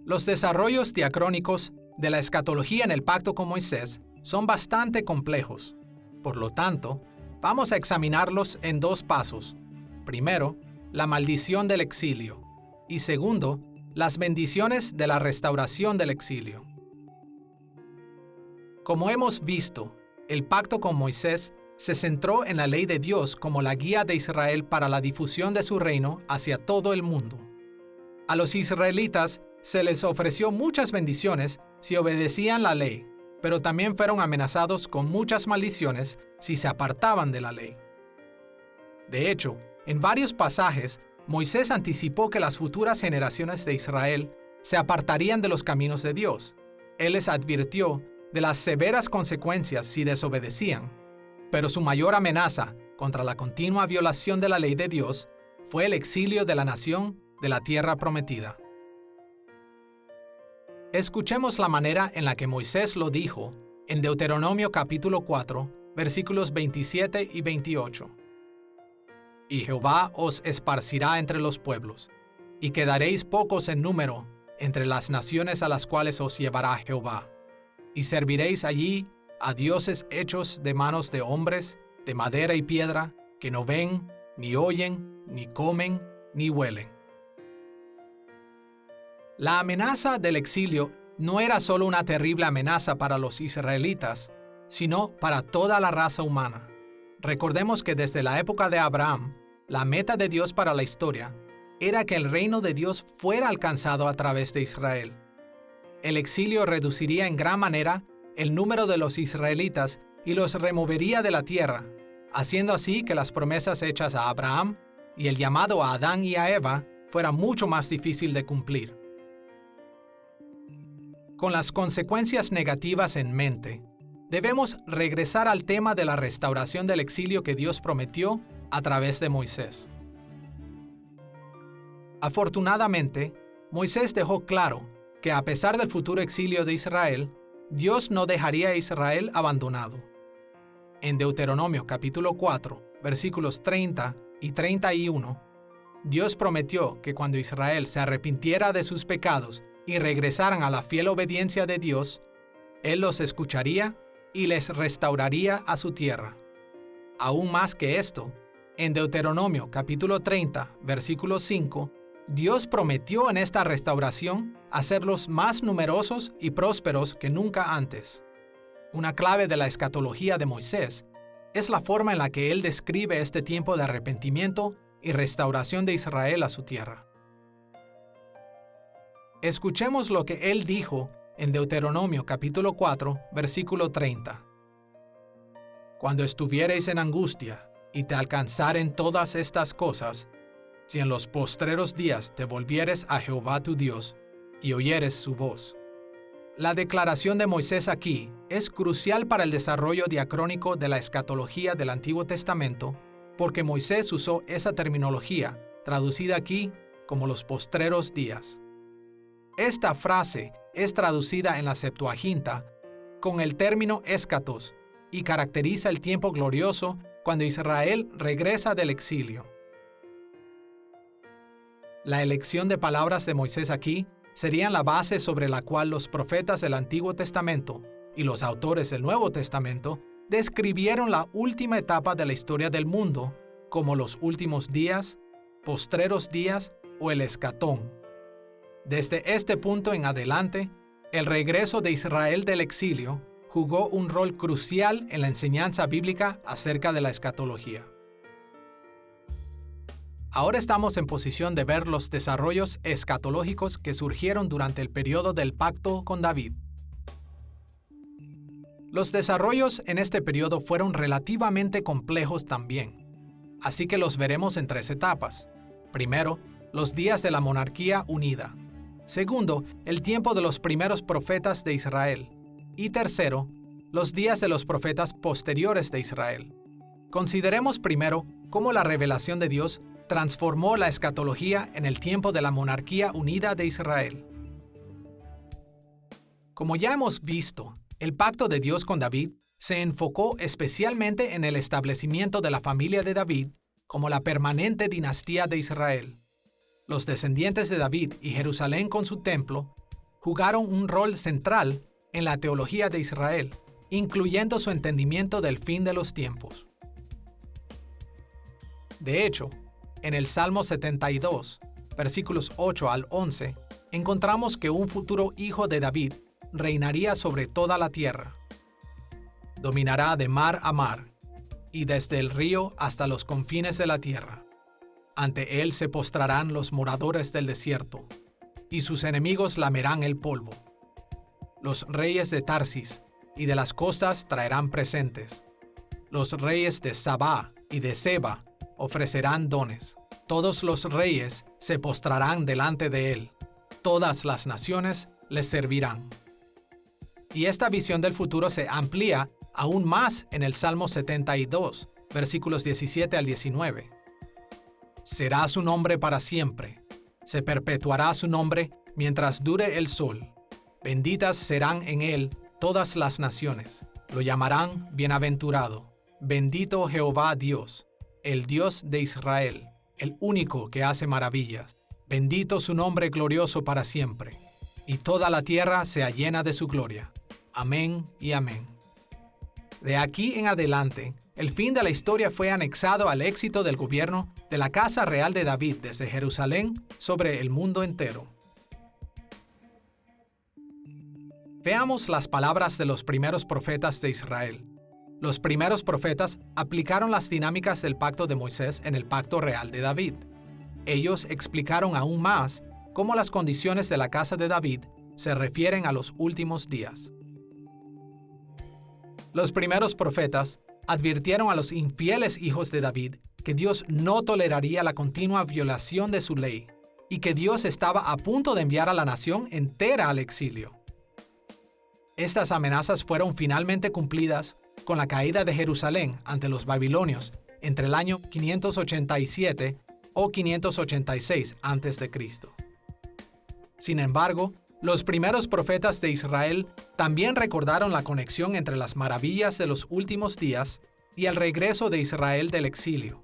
Los desarrollos diacrónicos de la escatología en el pacto con Moisés son bastante complejos. Por lo tanto, vamos a examinarlos en dos pasos. Primero, la maldición del exilio. Y segundo, las bendiciones de la restauración del exilio. Como hemos visto, el pacto con Moisés se centró en la ley de Dios como la guía de Israel para la difusión de su reino hacia todo el mundo. A los israelitas se les ofreció muchas bendiciones si obedecían la ley, pero también fueron amenazados con muchas maldiciones si se apartaban de la ley. De hecho, en varios pasajes, Moisés anticipó que las futuras generaciones de Israel se apartarían de los caminos de Dios. Él les advirtió de las severas consecuencias si desobedecían, pero su mayor amenaza contra la continua violación de la ley de Dios fue el exilio de la nación de la tierra prometida. Escuchemos la manera en la que Moisés lo dijo en Deuteronomio capítulo 4, versículos 27 y 28. Y Jehová os esparcirá entre los pueblos, y quedaréis pocos en número entre las naciones a las cuales os llevará Jehová, y serviréis allí a dioses hechos de manos de hombres, de madera y piedra, que no ven, ni oyen, ni comen, ni huelen. La amenaza del exilio no era solo una terrible amenaza para los israelitas, sino para toda la raza humana. Recordemos que desde la época de Abraham, la meta de Dios para la historia era que el reino de Dios fuera alcanzado a través de Israel. El exilio reduciría en gran manera el número de los israelitas y los removería de la tierra, haciendo así que las promesas hechas a Abraham y el llamado a Adán y a Eva fuera mucho más difícil de cumplir. Con las consecuencias negativas en mente, debemos regresar al tema de la restauración del exilio que Dios prometió a través de Moisés. Afortunadamente, Moisés dejó claro que a pesar del futuro exilio de Israel, Dios no dejaría a Israel abandonado. En Deuteronomio capítulo 4, versículos 30 y 31, Dios prometió que cuando Israel se arrepintiera de sus pecados y regresaran a la fiel obediencia de Dios, Él los escucharía y les restauraría a su tierra. Aún más que esto, en Deuteronomio capítulo 30, versículo 5, Dios prometió en esta restauración hacerlos más numerosos y prósperos que nunca antes. Una clave de la escatología de Moisés es la forma en la que él describe este tiempo de arrepentimiento y restauración de Israel a su tierra. Escuchemos lo que él dijo en Deuteronomio capítulo 4, versículo 30. Cuando estuviereis en angustia y te alcanzaren todas estas cosas, si en los postreros días te volvieres a Jehová tu Dios y oyeres su voz. La declaración de Moisés aquí es crucial para el desarrollo diacrónico de la escatología del Antiguo Testamento, porque Moisés usó esa terminología, traducida aquí como los postreros días. Esta frase es traducida en la Septuaginta con el término eschatos y caracteriza el tiempo glorioso cuando Israel regresa del exilio. La elección de palabras de Moisés aquí serían la base sobre la cual los profetas del Antiguo Testamento y los autores del Nuevo Testamento describieron la última etapa de la historia del mundo como los últimos días, postreros días o el escatón. Desde este punto en adelante, el regreso de Israel del exilio jugó un rol crucial en la enseñanza bíblica acerca de la escatología. Ahora estamos en posición de ver los desarrollos escatológicos que surgieron durante el periodo del pacto con David. Los desarrollos en este periodo fueron relativamente complejos también, así que los veremos en 3 etapas. Primero, los días de la monarquía unida. Segundo, el tiempo de los primeros profetas de Israel. Y tercero, los días de los profetas posteriores de Israel. Consideremos primero cómo la revelación de Dios transformó la escatología en el tiempo de la monarquía unida de Israel. Como ya hemos visto, el pacto de Dios con David se enfocó especialmente en el establecimiento de la familia de David como la permanente dinastía de Israel. Los descendientes de David y Jerusalén con su templo jugaron un rol central en la teología de Israel, incluyendo su entendimiento del fin de los tiempos. De hecho, en el Salmo 72, versículos 8 al 11, encontramos que un futuro hijo de David reinaría sobre toda la tierra. Dominará de mar a mar, y desde el río hasta los confines de la tierra. Ante él se postrarán los moradores del desierto, y sus enemigos lamerán el polvo. Los reyes de Tarsis y de las costas traerán presentes. Los reyes de Sabá y de Seba ofrecerán dones. Todos los reyes se postrarán delante de él. Todas las naciones les servirán. Y esta visión del futuro se amplía aún más en el Salmo 72, versículos 17 al 19. Será su nombre para siempre. Se perpetuará su nombre mientras dure el sol. Benditas serán en él todas las naciones. Lo llamarán bienaventurado. Bendito Jehová Dios, el Dios de Israel, el único que hace maravillas. Bendito su nombre glorioso para siempre. Y toda la tierra sea llena de su gloria. Amén y amén. De aquí en adelante, el fin de la historia fue anexado al éxito del gobierno de la Casa Real de David desde Jerusalén sobre el mundo entero. Veamos las palabras de los primeros profetas de Israel. Los primeros profetas aplicaron las dinámicas del pacto de Moisés en el pacto real de David. Ellos explicaron aún más cómo las condiciones de la casa de David se refieren a los últimos días. Los primeros profetas advirtieron a los infieles hijos de David que Dios no toleraría la continua violación de su ley y que Dios estaba a punto de enviar a la nación entera al exilio. Estas amenazas fueron finalmente cumplidas con la caída de Jerusalén ante los babilonios entre el año 587 o 586 a.C. Sin embargo, los primeros profetas de Israel también recordaron la conexión entre las maravillas de los últimos días y el regreso de Israel del exilio.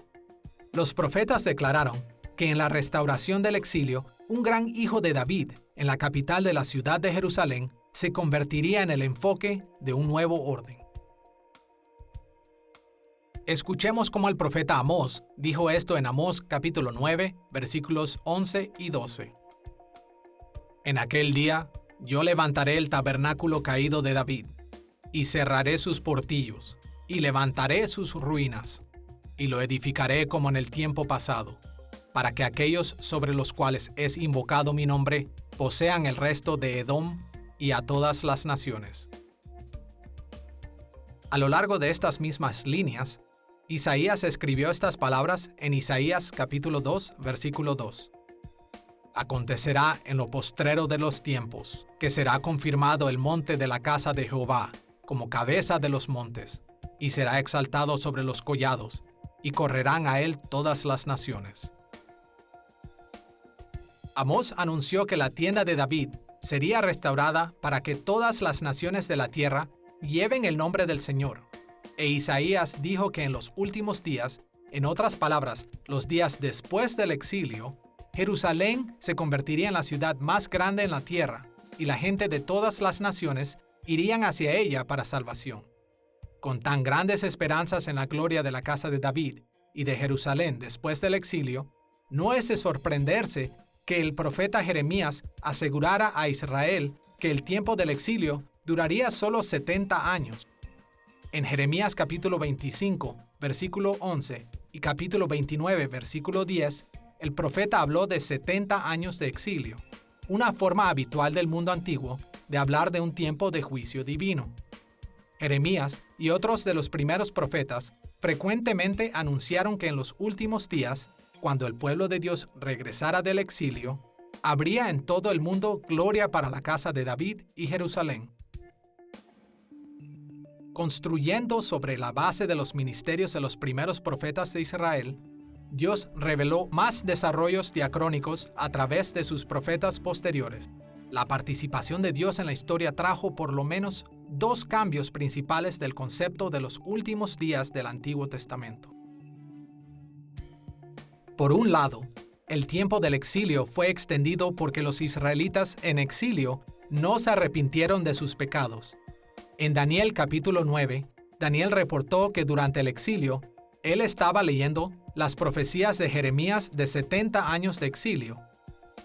Los profetas declararon que en la restauración del exilio, un gran hijo de David, en la capital de la ciudad de Jerusalén, se convertiría en el enfoque de un nuevo orden. Escuchemos cómo el profeta Amós dijo esto en Amós capítulo 9, versículos 11 y 12. En aquel día, yo levantaré el tabernáculo caído de David, y cerraré sus portillos, y levantaré sus ruinas, y lo edificaré como en el tiempo pasado, para que aquellos sobre los cuales es invocado mi nombre posean el resto de Edom y a todas las naciones. A lo largo de estas mismas líneas, Isaías escribió estas palabras en Isaías capítulo 2, versículo 2. Acontecerá en lo postrero de los tiempos, que será confirmado el monte de la casa de Jehová, como cabeza de los montes, y será exaltado sobre los collados, y correrán a él todas las naciones. Amós anunció que la tienda de David sería restaurada para que todas las naciones de la tierra lleven el nombre del Señor. E Isaías dijo que en los últimos días, en otras palabras, los días después del exilio, Jerusalén se convertiría en la ciudad más grande en la tierra, y la gente de todas las naciones irían hacia ella para salvación. Con tan grandes esperanzas en la gloria de la casa de David y de Jerusalén después del exilio, no es de sorprenderse que el profeta Jeremías asegurara a Israel que el tiempo del exilio duraría solo 70 años. En Jeremías capítulo 25, versículo 11 y capítulo 29, versículo 10, el profeta habló de 70 años de exilio, una forma habitual del mundo antiguo de hablar de un tiempo de juicio divino. Jeremías y otros de los primeros profetas frecuentemente anunciaron que en los últimos días, cuando el pueblo de Dios regresara del exilio, habría en todo el mundo gloria para la casa de David y Jerusalén. Construyendo sobre la base de los ministerios de los primeros profetas de Israel, Dios reveló más desarrollos diacrónicos a través de sus profetas posteriores. La participación de Dios en la historia trajo por lo menos 2 cambios principales del concepto de los últimos días del Antiguo Testamento. Por un lado, el tiempo del exilio fue extendido porque los israelitas en exilio no se arrepintieron de sus pecados. En Daniel capítulo 9, Daniel reportó que durante el exilio, él estaba leyendo las profecías de Jeremías de 70 años de exilio,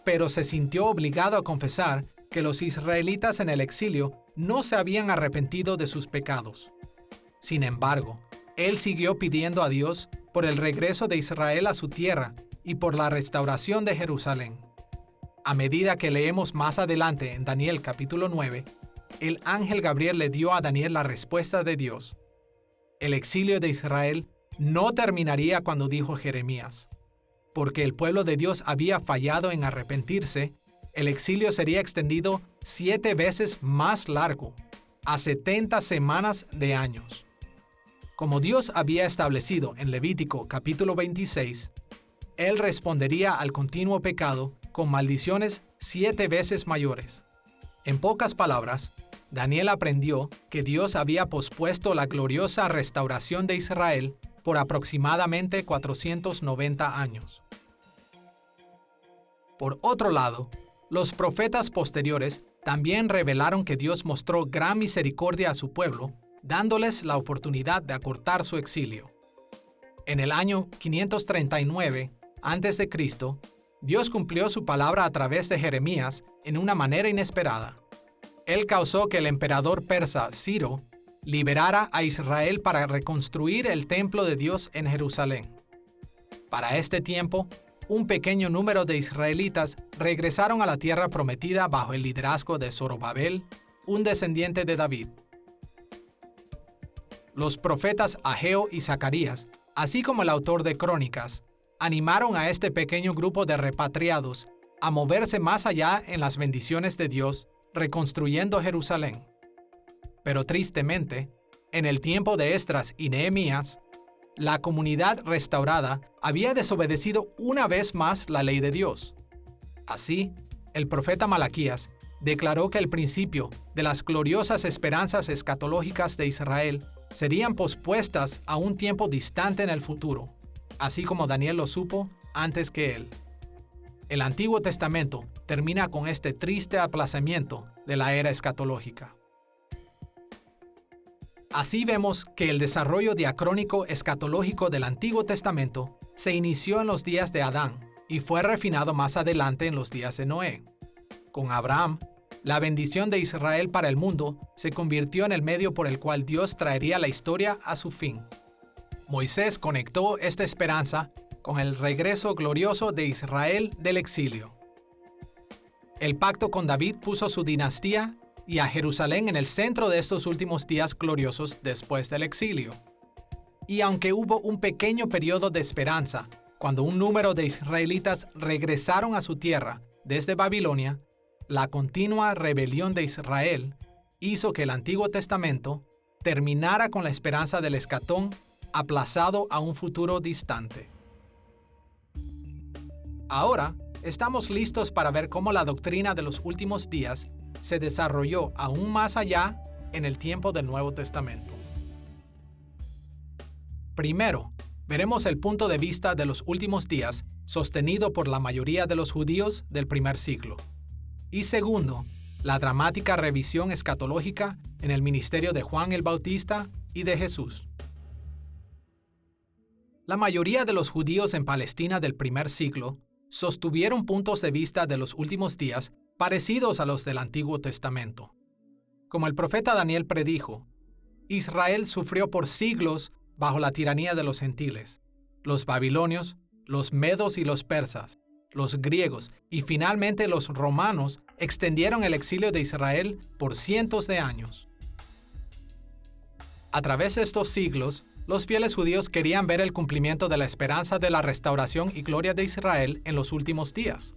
pero se sintió obligado a confesar que los israelitas en el exilio no se habían arrepentido de sus pecados. Sin embargo, él siguió pidiendo a Dios por el regreso de Israel a su tierra y por la restauración de Jerusalén. A medida que leemos más adelante en Daniel capítulo 9, el ángel Gabriel le dio a Daniel la respuesta de Dios. El exilio de Israel no terminaría cuando dijo Jeremías. Porque el pueblo de Dios había fallado en arrepentirse, el exilio sería extendido 7 veces más largo, a 70 semanas de años. Como Dios había establecido en Levítico capítulo 26, Él respondería al continuo pecado con maldiciones 7 veces mayores. En pocas palabras, Daniel aprendió que Dios había pospuesto la gloriosa restauración de Israel por aproximadamente 490 años. Por otro lado, los profetas posteriores también revelaron que Dios mostró gran misericordia a su pueblo, dándoles la oportunidad de acortar su exilio. En el año 539 a.C., Dios cumplió su palabra a través de Jeremías en una manera inesperada. Él causó que el emperador persa Ciro liberara a Israel para reconstruir el templo de Dios en Jerusalén. Para este tiempo, un pequeño número de israelitas regresaron a la tierra prometida bajo el liderazgo de Zorobabel, un descendiente de David. Los profetas Ageo y Zacarías, así como el autor de Crónicas, animaron a este pequeño grupo de repatriados a moverse más allá en las bendiciones de Dios, reconstruyendo Jerusalén. Pero tristemente, en el tiempo de Esdras y Nehemías, la comunidad restaurada había desobedecido una vez más la ley de Dios. Así, el profeta Malaquías declaró que el principio de las gloriosas esperanzas escatológicas de Israel serían pospuestas a un tiempo distante en el futuro, así como Daniel lo supo antes que él. El Antiguo Testamento termina con este triste aplazamiento de la era escatológica. Así vemos que el desarrollo diacrónico escatológico del Antiguo Testamento se inició en los días de Adán y fue refinado más adelante en los días de Noé. Con Abraham, la bendición de Israel para el mundo se convirtió en el medio por el cual Dios traería la historia a su fin. Moisés conectó esta esperanza con el regreso glorioso de Israel del exilio. El pacto con David puso su dinastía y a Jerusalén en el centro de estos últimos días gloriosos después del exilio. Y aunque hubo un pequeño periodo de esperanza, cuando un número de israelitas regresaron a su tierra desde Babilonia, la continua rebelión de Israel hizo que el Antiguo Testamento terminara con la esperanza del escatón aplazado a un futuro distante. Ahora, estamos listos para ver cómo la doctrina de los últimos días se desarrolló aún más allá en el tiempo del Nuevo Testamento. Primero, veremos el punto de vista de los últimos días sostenido por la mayoría de los judíos del primer siglo. Y segundo, la dramática revisión escatológica en el ministerio de Juan el Bautista y de Jesús. La mayoría de los judíos en Palestina del primer siglo sostuvieron puntos de vista de los últimos días parecidos a los del Antiguo Testamento. Como el profeta Daniel predijo, Israel sufrió por siglos bajo la tiranía de los gentiles, los babilonios, los medos y los persas, los griegos y finalmente los romanos extendieron el exilio de Israel por cientos de años. A través de estos siglos, los fieles judíos querían ver el cumplimiento de la esperanza de la restauración y gloria de Israel en los últimos días.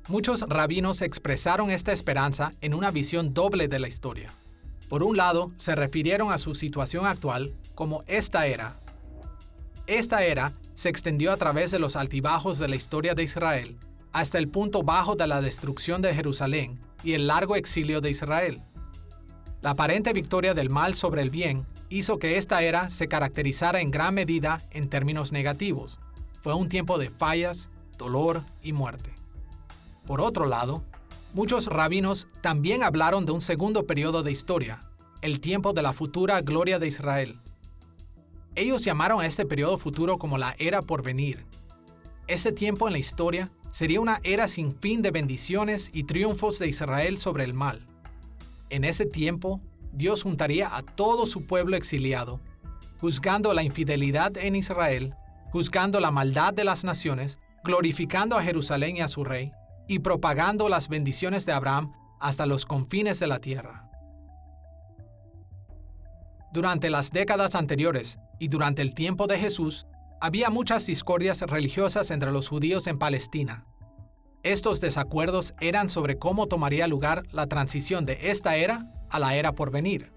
Muchos rabinos expresaron esta esperanza en una visión doble de la historia. Por un lado, se refirieron a su situación actual como esta era. Esta era se extendió a través de los altibajos de la historia de Israel hasta el punto bajo de la destrucción de Jerusalén y el largo exilio de Israel. La aparente victoria del mal sobre el bien hizo que esta era se caracterizara en gran medida en términos negativos. Fue un tiempo de fallas, dolor y muerte. Por otro lado, muchos rabinos también hablaron de un segundo periodo de historia, el tiempo de la futura gloria de Israel. Ellos llamaron a este periodo futuro como la era por venir. Ese tiempo en la historia sería una era sin fin de bendiciones y triunfos de Israel sobre el mal. En ese tiempo, Dios juntaría a todo su pueblo exiliado, juzgando la infidelidad en Israel, juzgando la maldad de las naciones, glorificando a Jerusalén y a su rey, y propagando las bendiciones de Abraham hasta los confines de la tierra. Durante las décadas anteriores y durante el tiempo de Jesús, había muchas discordias religiosas entre los judíos en Palestina. Estos desacuerdos eran sobre cómo tomaría lugar la transición de esta era a la era por venir.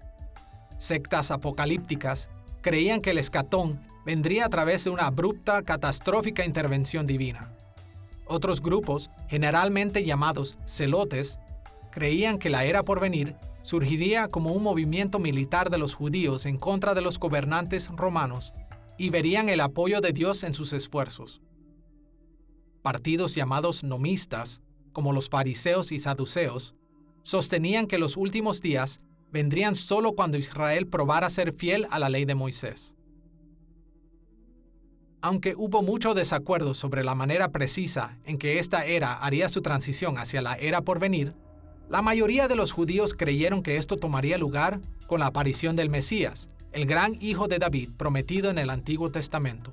Sectas apocalípticas creían que el escatón vendría a través de una abrupta, catastrófica intervención divina. Otros grupos, generalmente llamados celotes, creían que la era por venir surgiría como un movimiento militar de los judíos en contra de los gobernantes romanos y verían el apoyo de Dios en sus esfuerzos. Partidos llamados nomistas, como los fariseos y saduceos, sostenían que los últimos días vendrían solo cuando Israel probara ser fiel a la ley de Moisés. Aunque hubo mucho desacuerdo sobre la manera precisa en que esta era haría su transición hacia la era por venir, la mayoría de los judíos creyeron que esto tomaría lugar con la aparición del Mesías, el gran hijo de David prometido en el Antiguo Testamento.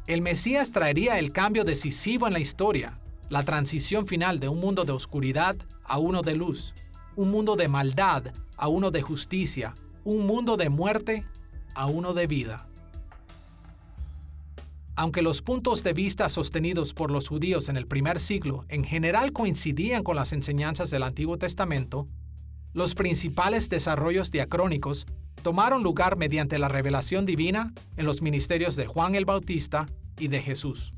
El Mesías traería el cambio decisivo en la historia, la transición final de un mundo de oscuridad a uno de luz, un mundo de maldad a uno de justicia, un mundo de muerte a uno de vida. Aunque los puntos de vista sostenidos por los judíos en el primer siglo en general coincidían con las enseñanzas del Antiguo Testamento, los principales desarrollos diacrónicos tomaron lugar mediante la revelación divina en los ministerios de Juan el Bautista y de Jesús.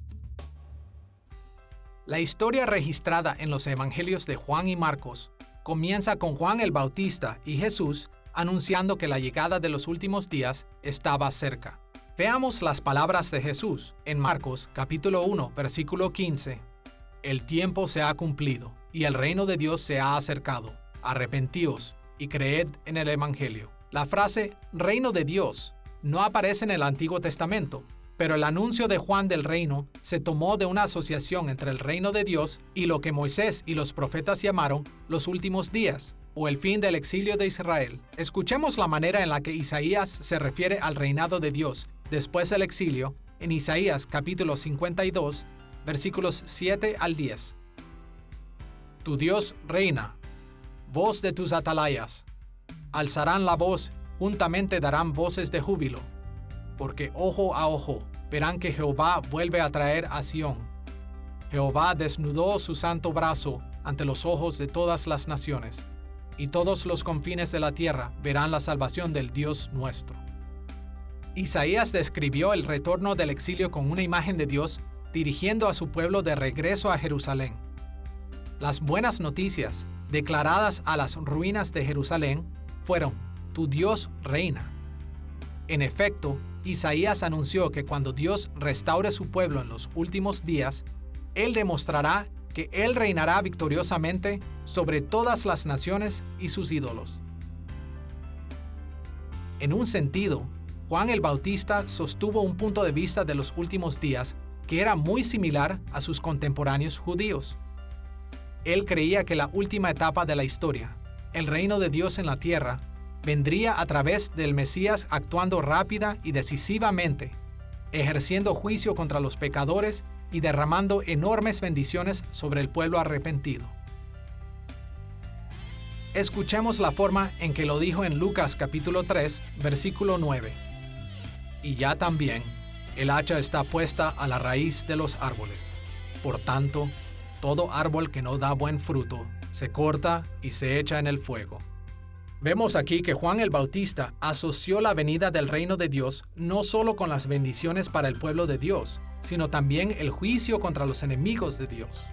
La historia registrada en los evangelios de Juan y Marcos comienza con Juan el Bautista y Jesús anunciando que la llegada de los últimos días estaba cerca. Veamos las palabras de Jesús en Marcos capítulo 1, versículo 15. El tiempo se ha cumplido y el reino de Dios se ha acercado. Arrepentíos y creed en el evangelio. La frase reino de Dios no aparece en el Antiguo Testamento, pero el anuncio de Juan del reino se tomó de una asociación entre el reino de Dios y lo que Moisés y los profetas llamaron los últimos días, o el fin del exilio de Israel. Escuchemos la manera en la que Isaías se refiere al reinado de Dios después del exilio en Isaías capítulo 52, versículos 7 al 10. Tu Dios reina, voz de tus atalayas. Alzarán la voz, juntamente darán voces de júbilo, porque ojo a ojo verán que Jehová vuelve a traer a Sión. Jehová desnudó su santo brazo ante los ojos de todas las naciones, y todos los confines de la tierra verán la salvación del Dios nuestro. Isaías describió el retorno del exilio con una imagen de Dios dirigiendo a su pueblo de regreso a Jerusalén. Las buenas noticias declaradas a las ruinas de Jerusalén fueron: tu Dios reina. En efecto, Isaías anunció que cuando Dios restaure su pueblo en los últimos días, Él demostrará que Él reinará victoriosamente sobre todas las naciones y sus ídolos. En un sentido, Juan el Bautista sostuvo un punto de vista de los últimos días que era muy similar a sus contemporáneos judíos. Él creía que la última etapa de la historia, el reino de Dios en la tierra, vendría a través del Mesías actuando rápida y decisivamente, ejerciendo juicio contra los pecadores y derramando enormes bendiciones sobre el pueblo arrepentido. Escuchemos la forma en que lo dijo en Lucas capítulo 3, versículo 9. Y ya también, el hacha está puesta a la raíz de los árboles. Por tanto, todo árbol que no da buen fruto se corta y se echa en el fuego. Vemos aquí que Juan el Bautista asoció la venida del reino de Dios no solo con las bendiciones para el pueblo de Dios, sino también el juicio contra los enemigos de Dios.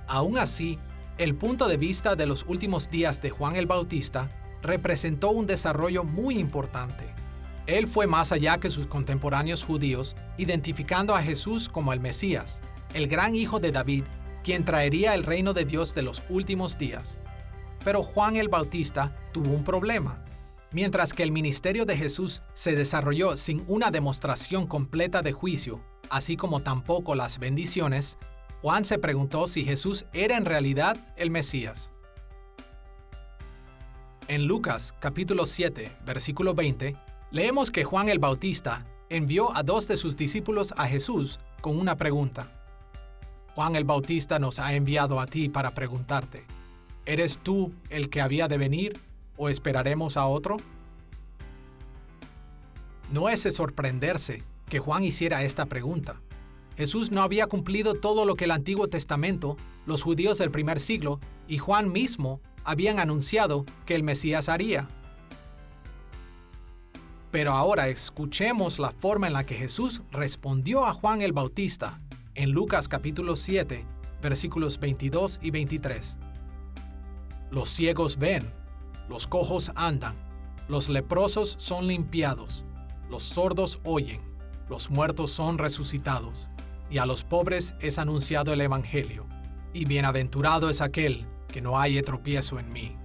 Aún así, el punto de vista de los últimos días de Juan el Bautista representó un desarrollo muy importante. Él fue más allá que sus contemporáneos judíos, identificando a Jesús como el Mesías, el gran hijo de David, quien traería el reino de Dios de los últimos días. Pero Juan el Bautista tuvo un problema. Mientras que el ministerio de Jesús se desarrolló sin una demostración completa de juicio, así como tampoco las bendiciones, Juan se preguntó si Jesús era en realidad el Mesías. En Lucas capítulo 7, versículo 20, leemos que Juan el Bautista envió a 2 de sus discípulos a Jesús con una pregunta. Juan el Bautista nos ha enviado a ti para preguntarte: ¿eres tú el que había de venir ¿O esperaremos a otro? No es de sorprenderse que Juan hiciera esta pregunta. Jesús no había cumplido todo lo que el Antiguo Testamento, los judíos del primer siglo y Juan mismo habían anunciado que el Mesías haría. Pero ahora escuchemos la forma en la que Jesús respondió a Juan el Bautista en Lucas capítulo 7, versículos 22 y 23. Los ciegos ven, los cojos andan, los leprosos son limpiados, los sordos oyen, los muertos son resucitados, y a los pobres es anunciado el Evangelio, y bienaventurado es aquel que no haya tropiezo en mí.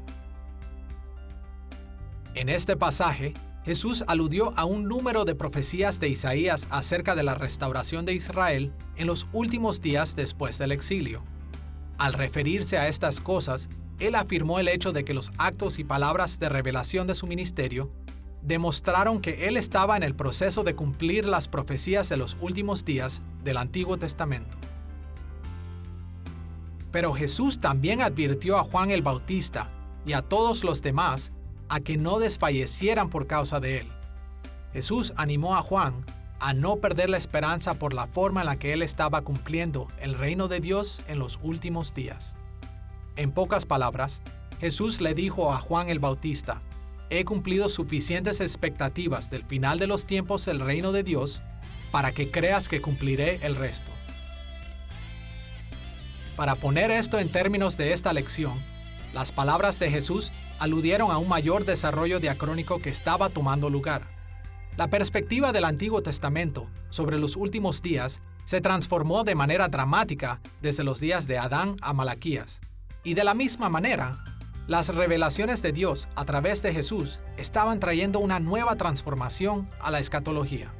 En este pasaje, Jesús aludió a un número de profecías de Isaías acerca de la restauración de Israel en los últimos días después del exilio. Al referirse a estas cosas, él afirmó el hecho de que los actos y palabras de revelación de su ministerio demostraron que él estaba en el proceso de cumplir las profecías de los últimos días del Antiguo Testamento. Pero Jesús también advirtió a Juan el Bautista y a todos los demás a que no desfallecieran por causa de él. Jesús animó a Juan a no perder la esperanza por la forma en la que él estaba cumpliendo el reino de Dios en los últimos días. En pocas palabras, Jesús le dijo a Juan el Bautista: he cumplido suficientes expectativas del final de los tiempos del reino de Dios para que creas que cumpliré el resto. Para poner esto en términos de esta lección, las palabras de Jesús aludieron a un mayor desarrollo diacrónico que estaba tomando lugar. La perspectiva del Antiguo Testamento sobre los últimos días se transformó de manera dramática desde los días de Adán a Malaquías. Y de la misma manera, las revelaciones de Dios a través de Jesús estaban trayendo una nueva transformación a la escatología.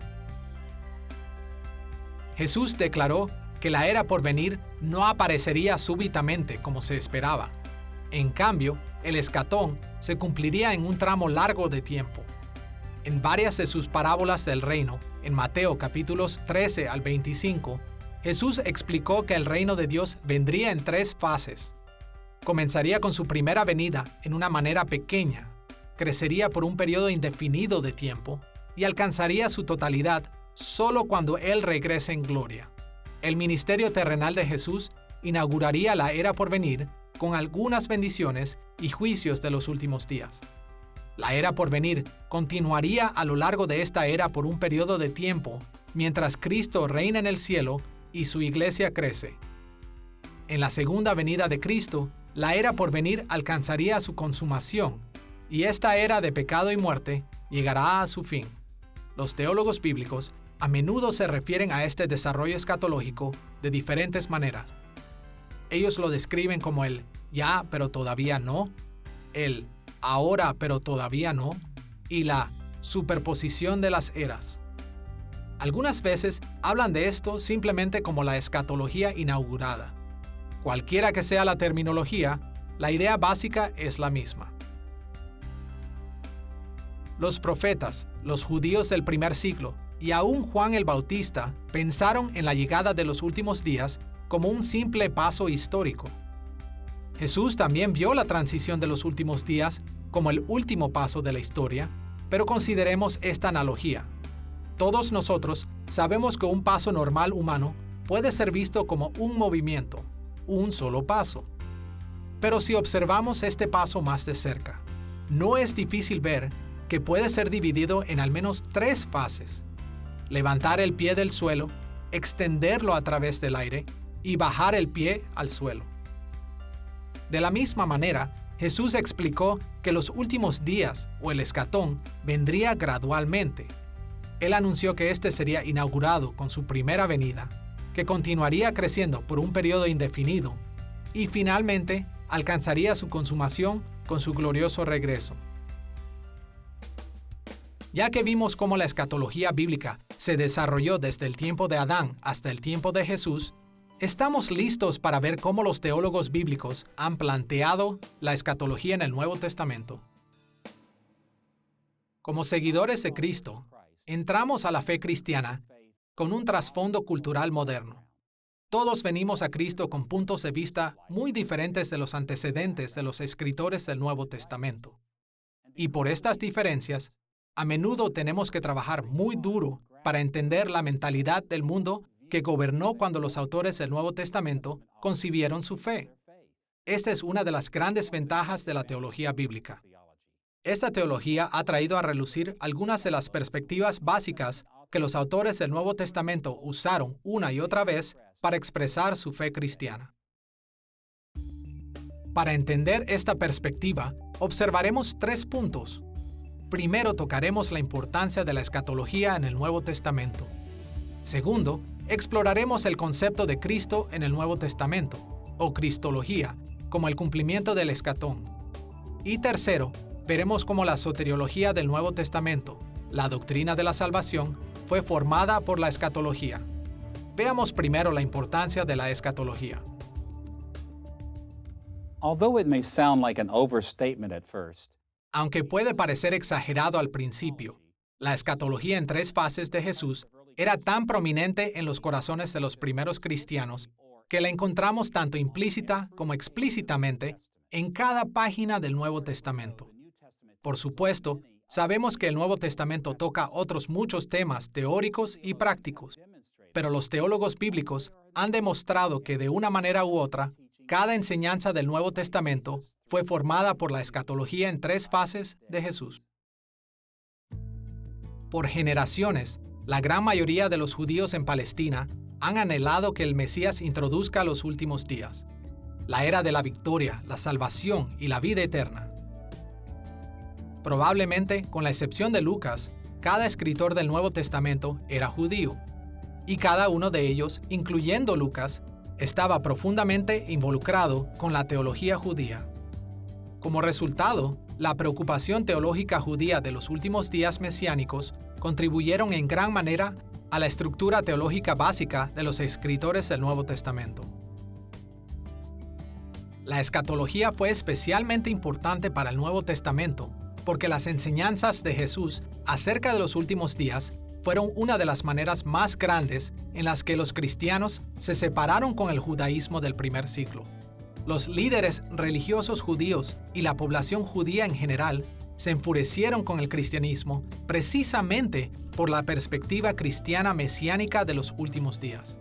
Jesús declaró que la era por venir no aparecería súbitamente como se esperaba. En cambio, el escatón se cumpliría en un tramo largo de tiempo. En varias de sus parábolas del reino, en Mateo capítulos 13 al 25, Jesús explicó que el reino de Dios vendría en 3 fases. Comenzaría con su primera venida en una manera pequeña, crecería por un periodo indefinido de tiempo y alcanzaría su totalidad solo cuando Él regrese en gloria. El ministerio terrenal de Jesús inauguraría la era por venir con algunas bendiciones y juicios de los últimos días. La era por venir continuaría a lo largo de esta era por un periodo de tiempo, mientras Cristo reina en el cielo y su iglesia crece. En la segunda venida de Cristo, la era por venir alcanzaría su consumación, y esta era de pecado y muerte llegará a su fin. Los teólogos bíblicos a menudo se refieren a este desarrollo escatológico de diferentes maneras. Ellos lo describen como el ya pero todavía no, el ahora pero todavía no, y la superposición de las eras. Algunas veces hablan de esto simplemente como la escatología inaugurada. Cualquiera que sea la terminología, la idea básica es la misma. Los profetas, los judíos del primer siglo y aún Juan el Bautista pensaron en la llegada de los últimos días como un simple paso histórico. Jesús también vio la transición de los últimos días como el último paso de la historia, pero consideremos esta analogía. Todos nosotros sabemos que un paso normal humano puede ser visto como un movimiento, un solo paso. Pero si observamos este paso más de cerca, no es difícil ver que puede ser dividido en al menos 3 fases: levantar el pie del suelo, extenderlo a través del aire y bajar el pie al suelo. De la misma manera, Jesús explicó que los últimos días o el escatón vendría gradualmente. Él anunció que este sería inaugurado con su primera venida, que continuaría creciendo por un periodo indefinido y finalmente alcanzaría su consumación con su glorioso regreso. Ya que vimos cómo la escatología bíblica se desarrolló desde el tiempo de Adán hasta el tiempo de Jesús, estamos listos para ver cómo los teólogos bíblicos han planteado la escatología en el Nuevo Testamento. Como seguidores de Cristo, entramos a la fe cristiana con un trasfondo cultural moderno. Todos venimos a Cristo con puntos de vista muy diferentes de los antecedentes de los escritores del Nuevo Testamento. Y por estas diferencias, a menudo tenemos que trabajar muy duro para entender la mentalidad del mundo que gobernó cuando los autores del Nuevo Testamento concibieron su fe. Esta es una de las grandes ventajas de la teología bíblica. Esta teología ha traído a relucir algunas de las perspectivas básicas que los autores del Nuevo Testamento usaron una y otra vez para expresar su fe cristiana. Para entender esta perspectiva, observaremos 3 puntos. Primero, tocaremos la importancia de la escatología en el Nuevo Testamento. Segundo, exploraremos el concepto de Cristo en el Nuevo Testamento, o cristología, como el cumplimiento del escatón. Y tercero, veremos cómo la soteriología del Nuevo Testamento, la doctrina de la salvación, fue formada por la escatología. Veamos primero la importancia de la escatología. Although it may sound like an overstatement at first, Aunque puede parecer exagerado al principio, la escatología en 3 fases de Jesús era tan prominente en los corazones de los primeros cristianos que la encontramos tanto implícita como explícitamente en cada página del Nuevo Testamento. Por supuesto, sabemos que el Nuevo Testamento toca otros muchos temas teóricos y prácticos, pero los teólogos bíblicos han demostrado que de una manera u otra, cada enseñanza del Nuevo Testamento fue formada por la escatología en 3 fases de Jesús. Por generaciones, la gran mayoría de los judíos en Palestina han anhelado que el Mesías introduzca los últimos días, la era de la victoria, la salvación y la vida eterna. Probablemente, con la excepción de Lucas, cada escritor del Nuevo Testamento era judío, y cada uno de ellos, incluyendo Lucas, estaba profundamente involucrado con la teología judía. Como resultado, la preocupación teológica judía de los últimos días mesiánicos contribuyeron en gran manera a la estructura teológica básica de los escritores del Nuevo Testamento. La escatología fue especialmente importante para el Nuevo Testamento porque las enseñanzas de Jesús acerca de los últimos días fueron una de las maneras más grandes en las que los cristianos se separaron con el judaísmo del primer siglo. Los líderes religiosos judíos y la población judía en general se enfurecieron con el cristianismo precisamente por la perspectiva cristiana mesiánica de los últimos días.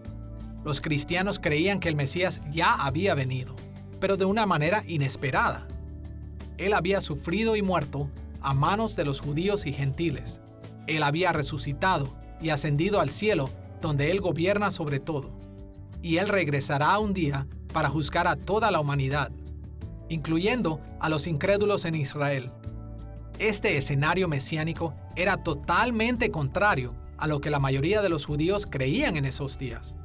Los cristianos creían que el Mesías ya había venido, pero de una manera inesperada. Él había sufrido y muerto a manos de los judíos y gentiles. Él había resucitado y ascendido al cielo, donde Él gobierna sobre todo. Y Él regresará un día para juzgar a toda la humanidad, incluyendo a los incrédulos en Israel. Este escenario mesiánico era totalmente contrario a lo que la mayoría de los judíos creían en esos días.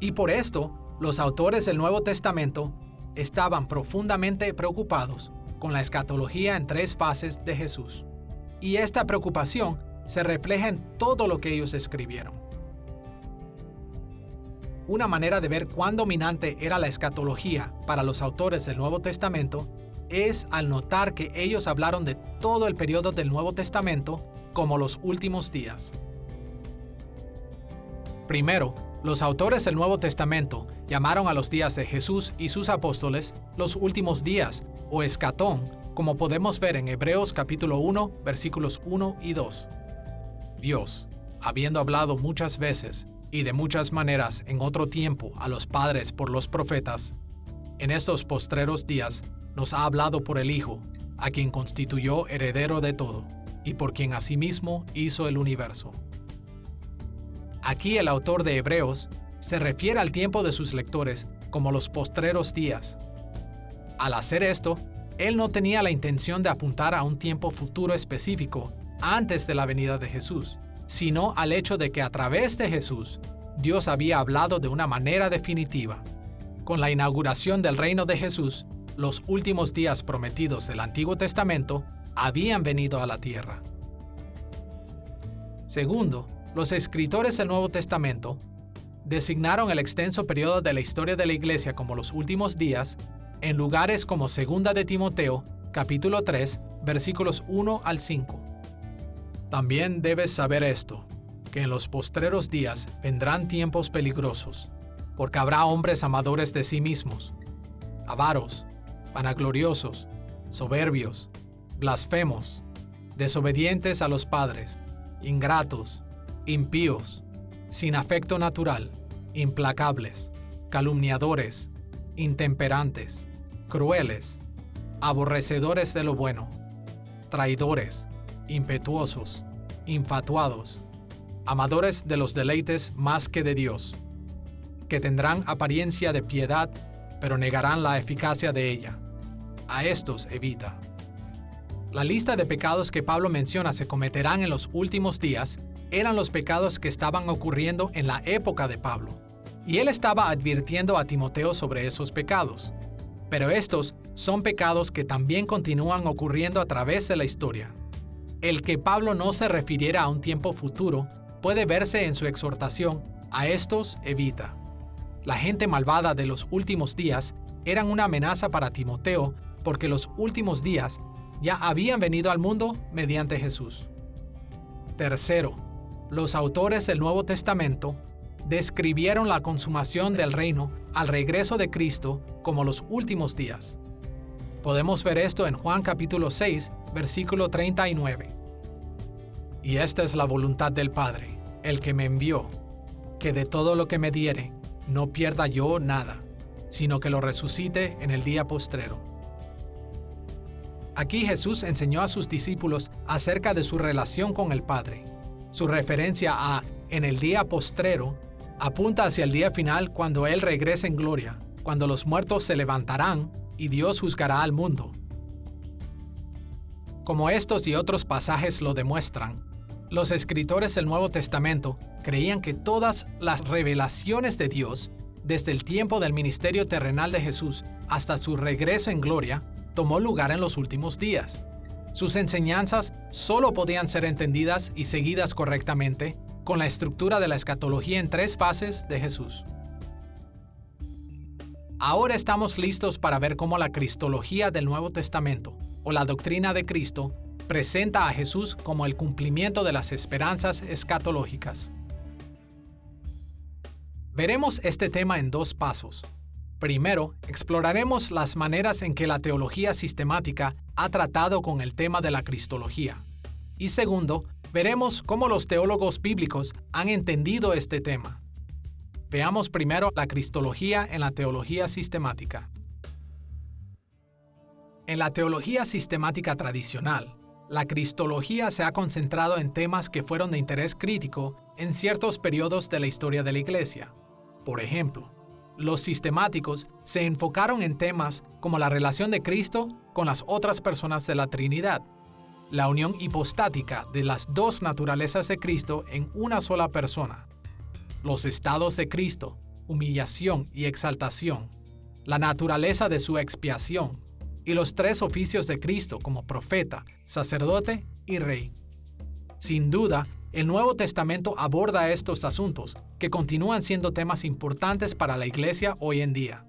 Y por esto, los autores del Nuevo Testamento estaban profundamente preocupados con la escatología en 3 fases de Jesús. Y esta preocupación se refleja en todo lo que ellos escribieron. Una manera de ver cuán dominante era la escatología para los autores del Nuevo Testamento es al notar que ellos hablaron de todo el periodo del Nuevo Testamento como los últimos días. Primero, los autores del Nuevo Testamento llamaron a los días de Jesús y sus apóstoles los últimos días, o escatón, como podemos ver en Hebreos capítulo 1, versículos 1 y 2. Dios, habiendo hablado muchas veces y de muchas maneras en otro tiempo a los padres por los profetas, en estos postreros días nos ha hablado por el Hijo, a quien constituyó heredero de todo, y por quien asimismo hizo el universo. Aquí el autor de Hebreos se refiere al tiempo de sus lectores como los postreros días. Al hacer esto, él no tenía la intención de apuntar a un tiempo futuro específico antes de la venida de Jesús, sino al hecho de que a través de Jesús, Dios había hablado de una manera definitiva. Con la inauguración del reino de Jesús, los últimos días prometidos del Antiguo Testamento habían venido a la tierra. Segundo, los escritores del Nuevo Testamento designaron el extenso periodo de la historia de la Iglesia como los últimos días en lugares como 2 de Timoteo, capítulo 3, versículos 1 al 5. También debes saber esto, que en los postreros días vendrán tiempos peligrosos, porque habrá hombres amadores de sí mismos, avaros, vanagloriosos, soberbios, blasfemos, desobedientes a los padres, ingratos, impíos, sin afecto natural, implacables, calumniadores, intemperantes, crueles, aborrecedores de lo bueno, traidores, impetuosos, infatuados, amadores de los deleites más que de Dios, que tendrán apariencia de piedad, pero negarán la eficacia de ella. A estos evita. La lista de pecados que Pablo menciona se cometerán en los últimos días eran los pecados que estaban ocurriendo en la época de Pablo, y él estaba advirtiendo a Timoteo sobre esos pecados. Pero estos son pecados que también continúan ocurriendo a través de la historia. El que Pablo no se refiriera a un tiempo futuro puede verse en su exhortación: a estos evita. La gente malvada de los últimos días eran una amenaza para Timoteo porque los últimos días ya habían venido al mundo mediante Jesús. Tercero, los autores del Nuevo Testamento describieron la consumación del reino al regreso de Cristo como los últimos días. Podemos ver esto en Juan capítulo 6, versículo 39. Y esta es la voluntad del Padre, el que me envió, que de todo lo que me diere, no pierda yo nada, sino que lo resucite en el día postrero. Aquí Jesús enseñó a sus discípulos acerca de su relación con el Padre. Su referencia a «en el día postrero» apunta hacia el día final, cuando Él regrese en gloria, cuando los muertos se levantarán y Dios juzgará al mundo. Como estos y otros pasajes lo demuestran, los escritores del Nuevo Testamento creían que todas las revelaciones de Dios, desde el tiempo del ministerio terrenal de Jesús hasta su regreso en gloria, tomó lugar en los últimos días. Sus enseñanzas solo podían ser entendidas y seguidas correctamente con la estructura de la escatología en 3 fases de Jesús. Ahora estamos listos para ver cómo la cristología del Nuevo Testamento, o la doctrina de Cristo, presenta a Jesús como el cumplimiento de las esperanzas escatológicas. Veremos este tema en 2 pasos. Primero, exploraremos las maneras en que la teología sistemática ha tratado con el tema de la cristología. Y segundo, veremos cómo los teólogos bíblicos han entendido este tema. Veamos primero la cristología en la teología sistemática. En la teología sistemática tradicional, la cristología se ha concentrado en temas que fueron de interés crítico en ciertos periodos de la historia de la Iglesia. Por ejemplo, los sistemáticos se enfocaron en temas como la relación de Cristo con las otras personas de la Trinidad, la unión hipostática de las 2 naturalezas de Cristo en una sola persona, los estados de Cristo, humillación y exaltación, la naturaleza de su expiación, y los 3 oficios de Cristo como profeta, sacerdote y rey. Sin duda, el Nuevo Testamento aborda estos asuntos, que continúan siendo temas importantes para la Iglesia hoy en día.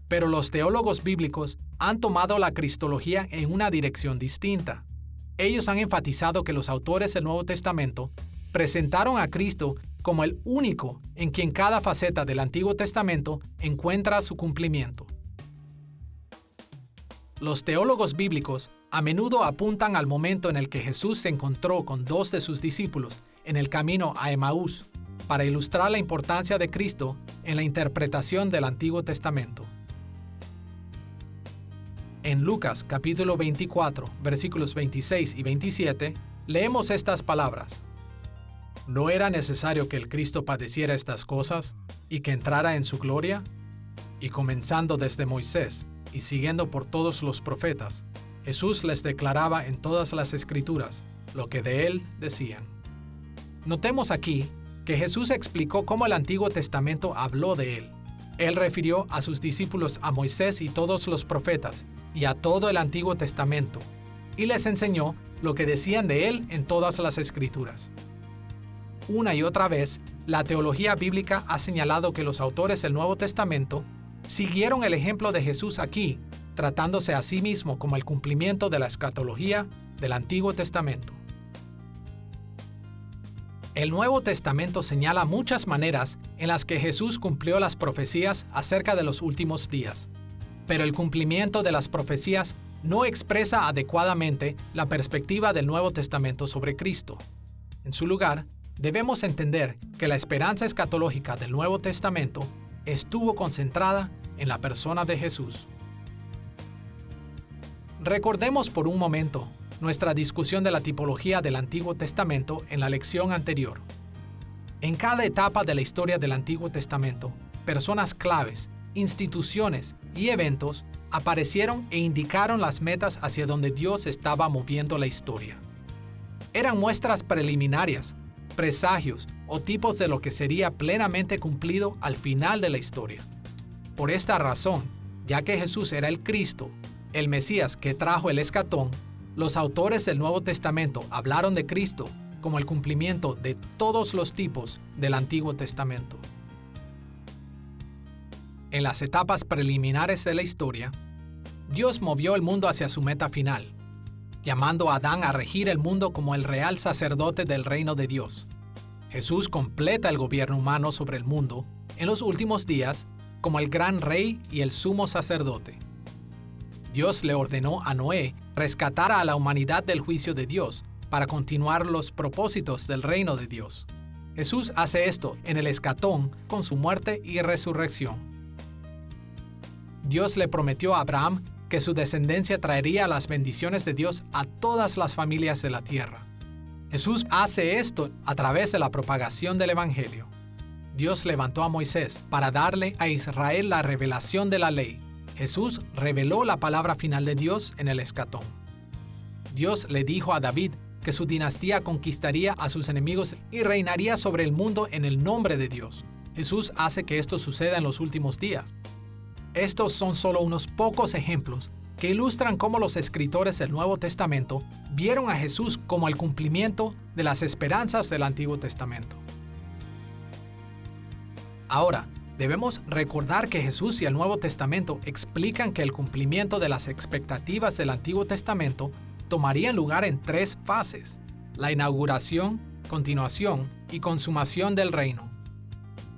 Pero los teólogos bíblicos han tomado la cristología en una dirección distinta. Ellos han enfatizado que los autores del Nuevo Testamento presentaron a Cristo como el único en quien cada faceta del Antiguo Testamento encuentra su cumplimiento. Los teólogos bíblicos a menudo apuntan al momento en el que Jesús se encontró con 2 de sus discípulos en el camino a Emaús, para ilustrar la importancia de Cristo en la interpretación del Antiguo Testamento. En Lucas capítulo 24, versículos 26 y 27, leemos estas palabras: ¿No era necesario que el Cristo padeciera estas cosas y que entrara en su gloria? Y comenzando desde Moisés y siguiendo por todos los profetas, Jesús les declaraba en todas las Escrituras lo que de él decían. Notemos aquí que Jesús explicó cómo el Antiguo Testamento habló de él. Él refirió a sus discípulos a Moisés y todos los profetas, y a todo el Antiguo Testamento, y les enseñó lo que decían de él en todas las Escrituras. Una y otra vez, la teología bíblica ha señalado que los autores del Nuevo Testamento siguieron el ejemplo de Jesús aquí, tratándose a sí mismo como el cumplimiento de la escatología del Antiguo Testamento. El Nuevo Testamento señala muchas maneras en las que Jesús cumplió las profecías acerca de los últimos días. Pero el cumplimiento de las profecías no expresa adecuadamente la perspectiva del Nuevo Testamento sobre Cristo. En su lugar, debemos entender que la esperanza escatológica del Nuevo Testamento estuvo concentrada en la persona de Jesús. Recordemos por un momento nuestra discusión de la tipología del Antiguo Testamento en la lección anterior. En cada etapa de la historia del Antiguo Testamento, personas claves, instituciones y eventos aparecieron e indicaron las metas hacia donde Dios estaba moviendo la historia. Eran muestras preliminarias, presagios o tipos de lo que sería plenamente cumplido al final de la historia. Por esta razón, ya que Jesús era el Cristo, el Mesías que trajo el escatón, los autores del Nuevo Testamento hablaron de Cristo como el cumplimiento de todos los tipos del Antiguo Testamento. En las etapas preliminares de la historia, Dios movió el mundo hacia su meta final, llamando a Adán a regir el mundo como el real sacerdote del reino de Dios. Jesús completa el gobierno humano sobre el mundo en los últimos días como el gran rey y el sumo sacerdote. Dios le ordenó a Noé rescatar a la humanidad del juicio de Dios para continuar los propósitos del reino de Dios. Jesús hace esto en el escatón con su muerte y resurrección. Dios le prometió a Abraham que su descendencia traería las bendiciones de Dios a todas las familias de la tierra. Jesús hace esto a través de la propagación del Evangelio. Dios levantó a Moisés para darle a Israel la revelación de la ley. Jesús reveló la palabra final de Dios en el escatón. Dios le dijo a David que su dinastía conquistaría a sus enemigos y reinaría sobre el mundo en el nombre de Dios. Jesús hace que esto suceda en los últimos días. Estos son solo unos pocos ejemplos que ilustran cómo los escritores del Nuevo Testamento vieron a Jesús como el cumplimiento de las esperanzas del Antiguo Testamento. Ahora, debemos recordar que Jesús y el Nuevo Testamento explican que el cumplimiento de las expectativas del Antiguo Testamento tomaría lugar en 3 fases: la inauguración, continuación y consumación del reino.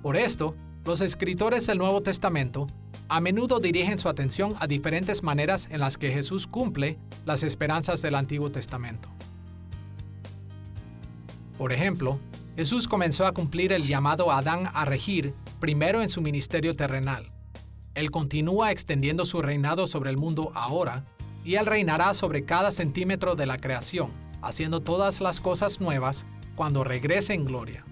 Por esto, los escritores del Nuevo Testamento a menudo dirigen su atención a diferentes maneras en las que Jesús cumple las esperanzas del Antiguo Testamento. Por ejemplo, Jesús comenzó a cumplir el llamado a Adán a regir primero en su ministerio terrenal. Él continúa extendiendo su reinado sobre el mundo ahora, y Él reinará sobre cada centímetro de la creación, haciendo todas las cosas nuevas cuando regrese en gloria.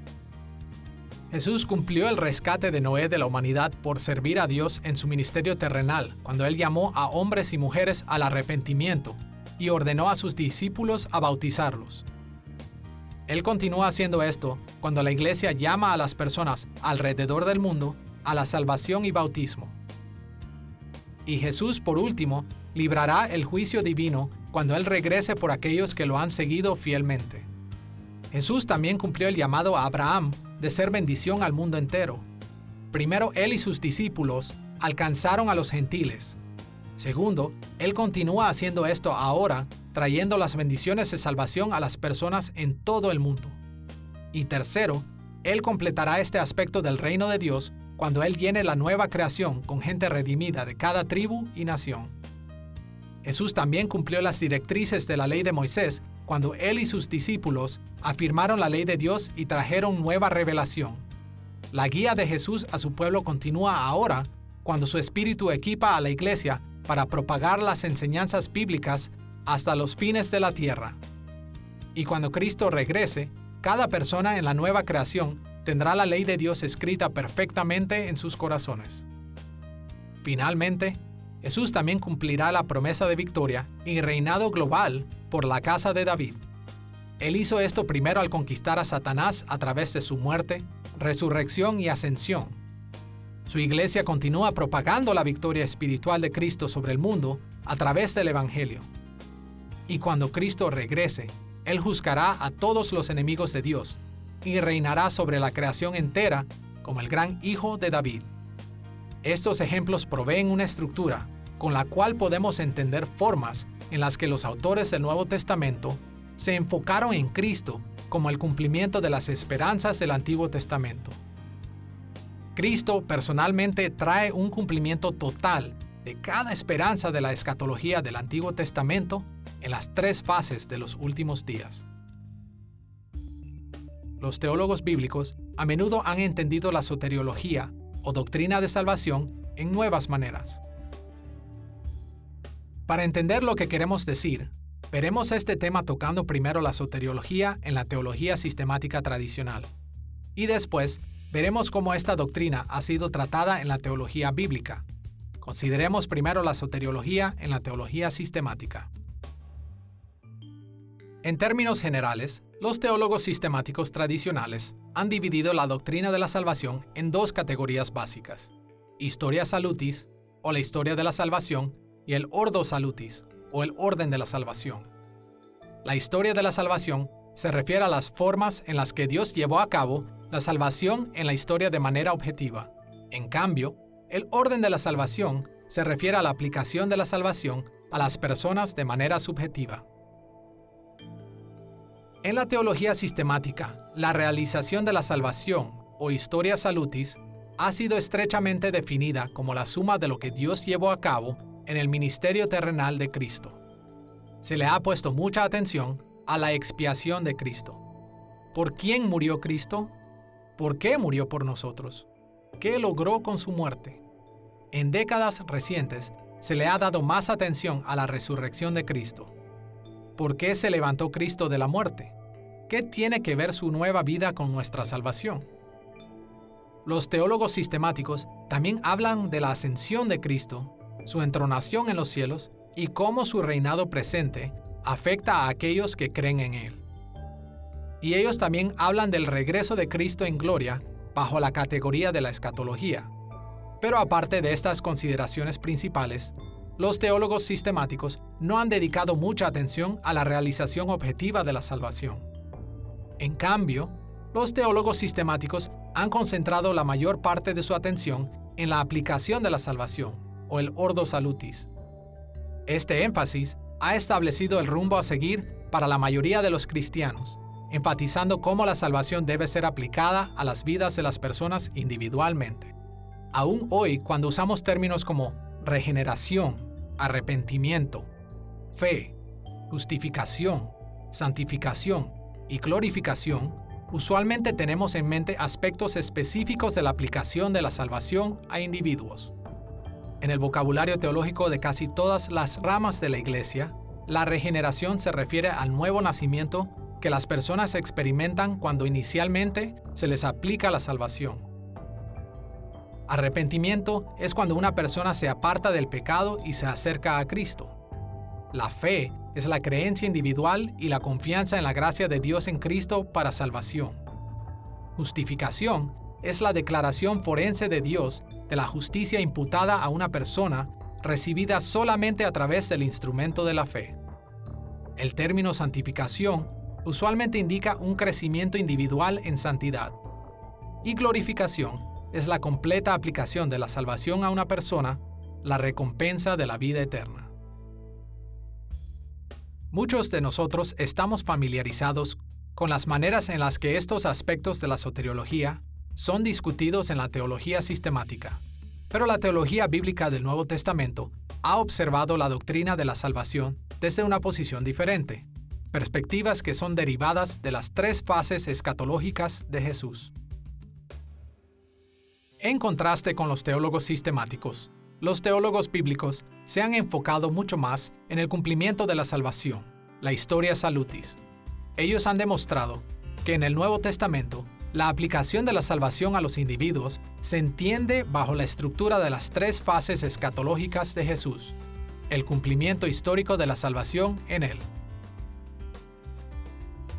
Jesús cumplió el rescate de Noé de la humanidad por servir a Dios en su ministerio terrenal, cuando Él llamó a hombres y mujeres al arrepentimiento y ordenó a sus discípulos a bautizarlos. Él continúa haciendo esto cuando la Iglesia llama a las personas alrededor del mundo a la salvación y bautismo. Y Jesús, por último, librará el juicio divino cuando Él regrese por aquellos que lo han seguido fielmente. Jesús también cumplió el llamado a Abraham de ser bendición al mundo entero. Primero, Él y sus discípulos alcanzaron a los gentiles. Segundo, Él continúa haciendo esto ahora, trayendo las bendiciones de salvación a las personas en todo el mundo. Y tercero, Él completará este aspecto del reino de Dios cuando Él llene la nueva creación con gente redimida de cada tribu y nación. Jesús también cumplió las directrices de la ley de Moisés cuando Él y sus discípulos afirmaron la ley de Dios y trajeron nueva revelación. La guía de Jesús a su pueblo continúa ahora cuando su Espíritu equipa a la Iglesia para propagar las enseñanzas bíblicas hasta los fines de la tierra. Y cuando Cristo regrese, cada persona en la nueva creación tendrá la ley de Dios escrita perfectamente en sus corazones. Finalmente, Jesús también cumplirá la promesa de victoria y reinado global por la casa de David. Él hizo esto primero al conquistar a Satanás a través de su muerte, resurrección y ascensión. Su iglesia continúa propagando la victoria espiritual de Cristo sobre el mundo a través del Evangelio. Y cuando Cristo regrese, Él juzgará a todos los enemigos de Dios y reinará sobre la creación entera como el gran Hijo de David. Estos ejemplos proveen una estructura con la cual podemos entender formas en las que los autores del Nuevo Testamento se enfocaron en Cristo como el cumplimiento de las esperanzas del Antiguo Testamento. Cristo personalmente trae un cumplimiento total de cada esperanza de la escatología del Antiguo Testamento en las tres fases de los últimos días. Los teólogos bíblicos a menudo han entendido la soteriología o doctrina de salvación en nuevas maneras. Para entender lo que queremos decir, veremos este tema tocando primero la soteriología en la teología sistemática tradicional, y después veremos cómo esta doctrina ha sido tratada en la teología bíblica. Consideremos primero la soteriología en la teología sistemática. En términos generales, los teólogos sistemáticos tradicionales han dividido la doctrina de la salvación en dos categorías básicas: historia salutis, o la historia de la salvación, y el ordo salutis, o el orden de la salvación. La historia de la salvación se refiere a las formas en las que Dios llevó a cabo la salvación en la historia de manera objetiva. En cambio, el orden de la salvación se refiere a la aplicación de la salvación a las personas de manera subjetiva. En la teología sistemática, la realización de la salvación, o historia salutis, ha sido estrechamente definida como la suma de lo que Dios llevó a cabo en el ministerio terrenal de Cristo. Se le ha puesto mucha atención a la expiación de Cristo. ¿Por quién murió Cristo? ¿Por qué murió por nosotros? ¿Qué logró con su muerte? En décadas recientes, se le ha dado más atención a la resurrección de Cristo. ¿Por qué se levantó Cristo de la muerte? ¿Qué tiene que ver su nueva vida con nuestra salvación? Los teólogos sistemáticos también hablan de la ascensión de Cristo, su entronación en los cielos y cómo su reinado presente afecta a aquellos que creen en Él. Y ellos también hablan del regreso de Cristo en gloria bajo la categoría de la escatología. Pero aparte de estas consideraciones principales, los teólogos sistemáticos no han dedicado mucha atención a la realización objetiva de la salvación. En cambio, los teólogos sistemáticos han concentrado la mayor parte de su atención en la aplicación de la salvación, o el ordo salutis. Este énfasis ha establecido el rumbo a seguir para la mayoría de los cristianos, enfatizando cómo la salvación debe ser aplicada a las vidas de las personas individualmente. Aún hoy, cuando usamos términos como regeneración, arrepentimiento, fe, justificación, santificación y glorificación, usualmente tenemos en mente aspectos específicos de la aplicación de la salvación a individuos. En el vocabulario teológico de casi todas las ramas de la Iglesia, la regeneración se refiere al nuevo nacimiento que las personas experimentan cuando inicialmente se les aplica la salvación. Arrepentimiento es cuando una persona se aparta del pecado y se acerca a Cristo. La fe es la creencia individual y la confianza en la gracia de Dios en Cristo para salvación. Justificación es la declaración forense de Dios de la justicia imputada a una persona recibida solamente a través del instrumento de la fe. El término santificación usualmente indica un crecimiento individual en santidad. Y glorificación es la completa aplicación de la salvación a una persona, la recompensa de la vida eterna. Muchos de nosotros estamos familiarizados con las maneras en las que estos aspectos de la soteriología son discutidos en la teología sistemática, pero la teología bíblica del Nuevo Testamento ha observado la doctrina de la salvación desde una posición diferente, perspectivas que son derivadas de las tres fases escatológicas de Jesús. En contraste con los teólogos sistemáticos, los teólogos bíblicos se han enfocado mucho más en el cumplimiento de la salvación, la historia salutis. Ellos han demostrado que en el Nuevo Testamento, la aplicación de la salvación a los individuos se entiende bajo la estructura de las tres fases escatológicas de Jesús, el cumplimiento histórico de la salvación en Él.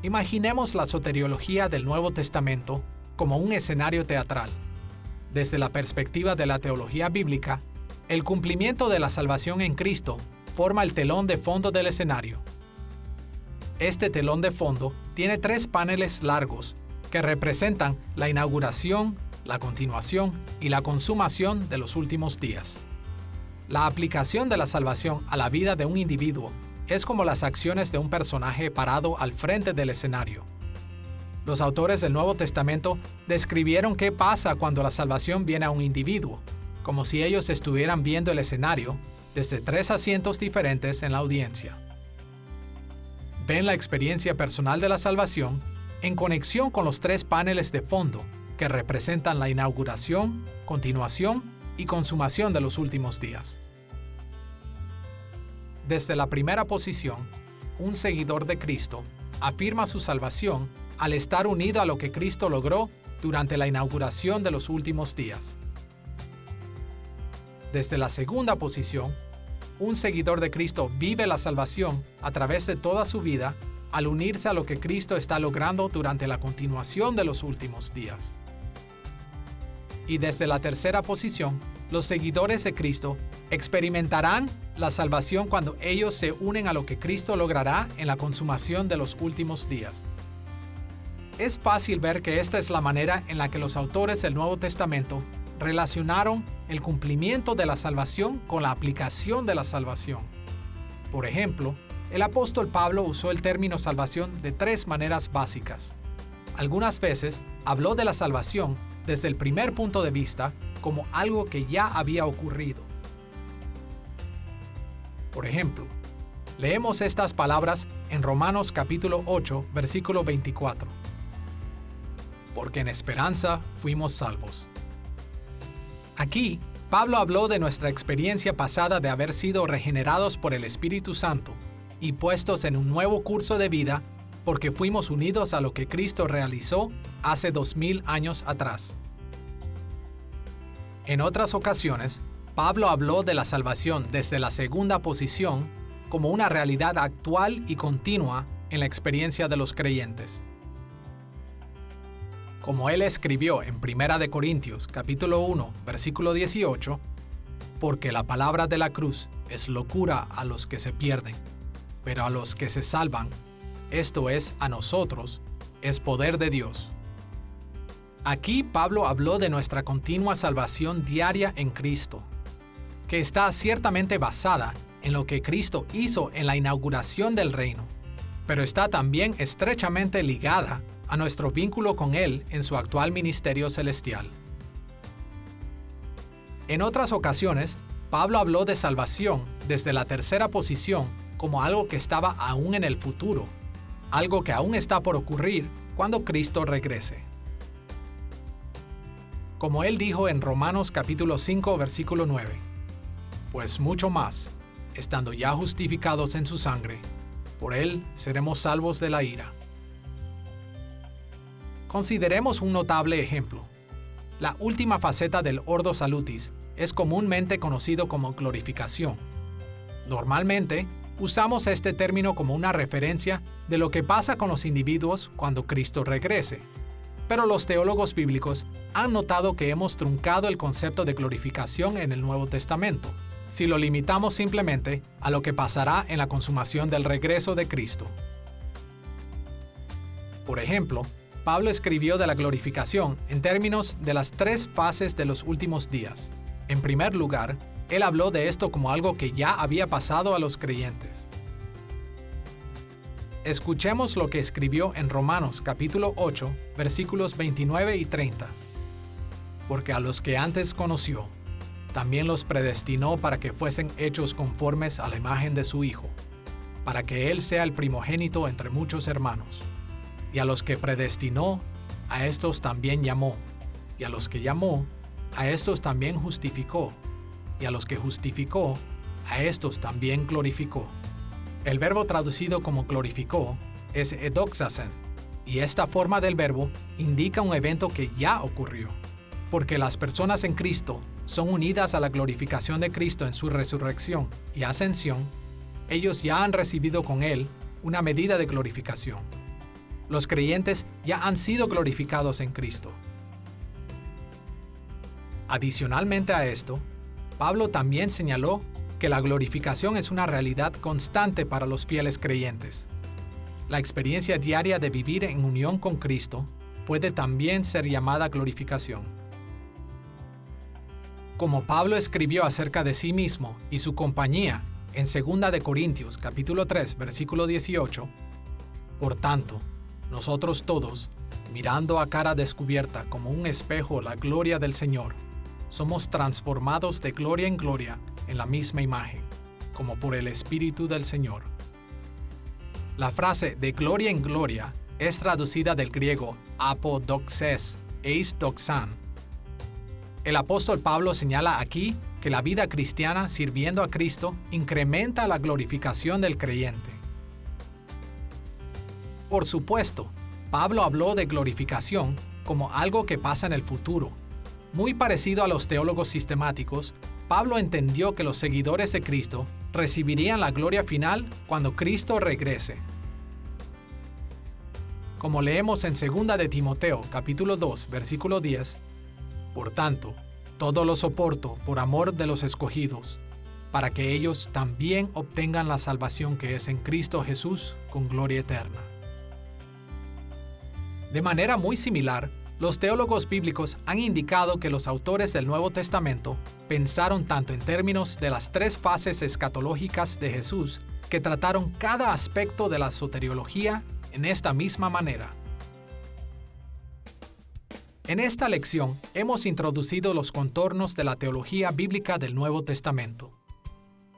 Imaginemos la soteriología del Nuevo Testamento como un escenario teatral. Desde la perspectiva de la teología bíblica, el cumplimiento de la salvación en Cristo forma el telón de fondo del escenario. Este telón de fondo tiene tres paneles largos que representan la inauguración, la continuación y la consumación de los últimos días. La aplicación de la salvación a la vida de un individuo es como las acciones de un personaje parado al frente del escenario. Los autores del Nuevo Testamento describieron qué pasa cuando la salvación viene a un individuo, como si ellos estuvieran viendo el escenario desde 3 asientos diferentes en la audiencia. Ven la experiencia personal de la salvación en conexión con los 3 paneles de fondo que representan la inauguración, continuación y consumación de los últimos días. Desde la primera posición, un seguidor de Cristo afirma su salvación al estar unido a lo que Cristo logró durante la inauguración de los últimos días. Desde la segunda posición, un seguidor de Cristo vive la salvación a través de toda su vida al unirse a lo que Cristo está logrando durante la continuación de los últimos días. Y desde la tercera posición, los seguidores de Cristo experimentarán la salvación cuando ellos se unen a lo que Cristo logrará en la consumación de los últimos días. Es fácil ver que esta es la manera en la que los autores del Nuevo Testamento relacionaron el cumplimiento de la salvación con la aplicación de la salvación. Por ejemplo, el apóstol Pablo usó el término salvación de 3 maneras básicas. Algunas veces habló de la salvación desde el primer punto de vista como algo que ya había ocurrido. Por ejemplo, leemos estas palabras en Romanos capítulo 8, versículo 24. Porque en esperanza fuimos salvos. Aquí, Pablo habló de nuestra experiencia pasada de haber sido regenerados por el Espíritu Santo y puestos en un nuevo curso de vida porque fuimos unidos a lo que Cristo realizó hace 2000 años atrás. En otras ocasiones, Pablo habló de la salvación desde la segunda posición como una realidad actual y continua en la experiencia de los creyentes. Como él escribió en 1 de Corintios capítulo 1, versículo 18, porque la palabra de la cruz es locura a los que se pierden, pero a los que se salvan, esto es, a nosotros, es poder de Dios. Aquí Pablo habló de nuestra continua salvación diaria en Cristo, que está ciertamente basada en lo que Cristo hizo en la inauguración del reino, pero está también estrechamente ligada a nuestro vínculo con Él en su actual ministerio celestial. En otras ocasiones, Pablo habló de salvación desde la tercera posición como algo que estaba aún en el futuro, algo que aún está por ocurrir cuando Cristo regrese. Como él dijo en Romanos capítulo 5, versículo 9, pues mucho más, estando ya justificados en su sangre, por él seremos salvos de la ira. Consideremos un notable ejemplo. La última faceta del Ordo Salutis es comúnmente conocido como glorificación. Normalmente, usamos este término como una referencia de lo que pasa con los individuos cuando Cristo regrese. Pero los teólogos bíblicos han notado que hemos truncado el concepto de glorificación en el Nuevo Testamento, si lo limitamos simplemente a lo que pasará en la consumación del regreso de Cristo. Por ejemplo, Pablo escribió de la glorificación en términos de las 3 fases de los últimos días. En primer lugar, él habló de esto como algo que ya había pasado a los creyentes. Escuchemos lo que escribió en Romanos capítulo 8, versículos 29 y 30. Porque a los que antes conoció, también los predestinó para que fuesen hechos conformes a la imagen de su Hijo, para que Él sea el primogénito entre muchos hermanos. Y a los que predestinó, a estos también llamó. Y a los que llamó, a estos también justificó. Y a los que justificó, a estos también glorificó. El verbo traducido como glorificó es edoxasen, y esta forma del verbo indica un evento que ya ocurrió. Porque las personas en Cristo son unidas a la glorificación de Cristo en su resurrección y ascensión, ellos ya han recibido con Él una medida de glorificación. Los creyentes ya han sido glorificados en Cristo. Adicionalmente a esto, Pablo también señaló que la glorificación es una realidad constante para los fieles creyentes. La experiencia diaria de vivir en unión con Cristo puede también ser llamada glorificación. Como Pablo escribió acerca de sí mismo y su compañía en 2 de Corintios capítulo 3, versículo 18, por tanto, nosotros todos, mirando a cara descubierta como un espejo la gloria del Señor, somos transformados de gloria en gloria en la misma imagen, como por el Espíritu del Señor. La frase de gloria en gloria es traducida del griego apodoxes, eis doxan. El apóstol Pablo señala aquí que la vida cristiana sirviendo a Cristo incrementa la glorificación del creyente. Por supuesto, Pablo habló de glorificación como algo que pasa en el futuro. Muy parecido a los teólogos sistemáticos, Pablo entendió que los seguidores de Cristo recibirían la gloria final cuando Cristo regrese. Como leemos en 2 de Timoteo, capítulo 2, versículo 10, por tanto, todo lo soporto por amor de los escogidos, para que ellos también obtengan la salvación que es en Cristo Jesús con gloria eterna. De manera muy similar, los teólogos bíblicos han indicado que los autores del Nuevo Testamento pensaron tanto en términos de las 3 fases escatológicas de Jesús que trataron cada aspecto de la soteriología en esta misma manera. En esta lección hemos introducido los contornos de la teología bíblica del Nuevo Testamento.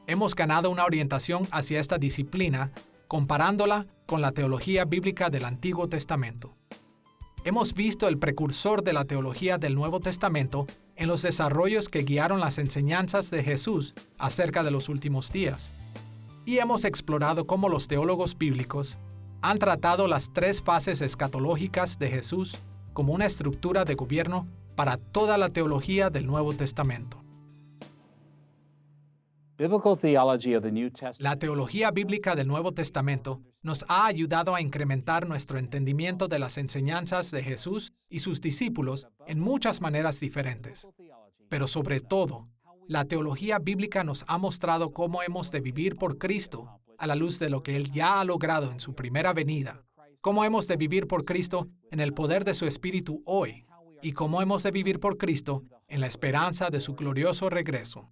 Hemos ganado una orientación hacia esta disciplina comparándola con la teología bíblica del Antiguo Testamento. Hemos visto el precursor de la teología del Nuevo Testamento en los desarrollos que guiaron las enseñanzas de Jesús acerca de los últimos días. Y hemos explorado cómo los teólogos bíblicos han tratado las 3 fases escatológicas de Jesús como una estructura de gobierno para toda la teología del Nuevo Testamento. La teología bíblica del Nuevo Testamento nos ha ayudado a incrementar nuestro entendimiento de las enseñanzas de Jesús y sus discípulos en muchas maneras diferentes. Pero sobre todo, la teología bíblica nos ha mostrado cómo hemos de vivir por Cristo a la luz de lo que Él ya ha logrado en su primera venida, cómo hemos de vivir por Cristo en el poder de su Espíritu hoy, y cómo hemos de vivir por Cristo en la esperanza de su glorioso regreso.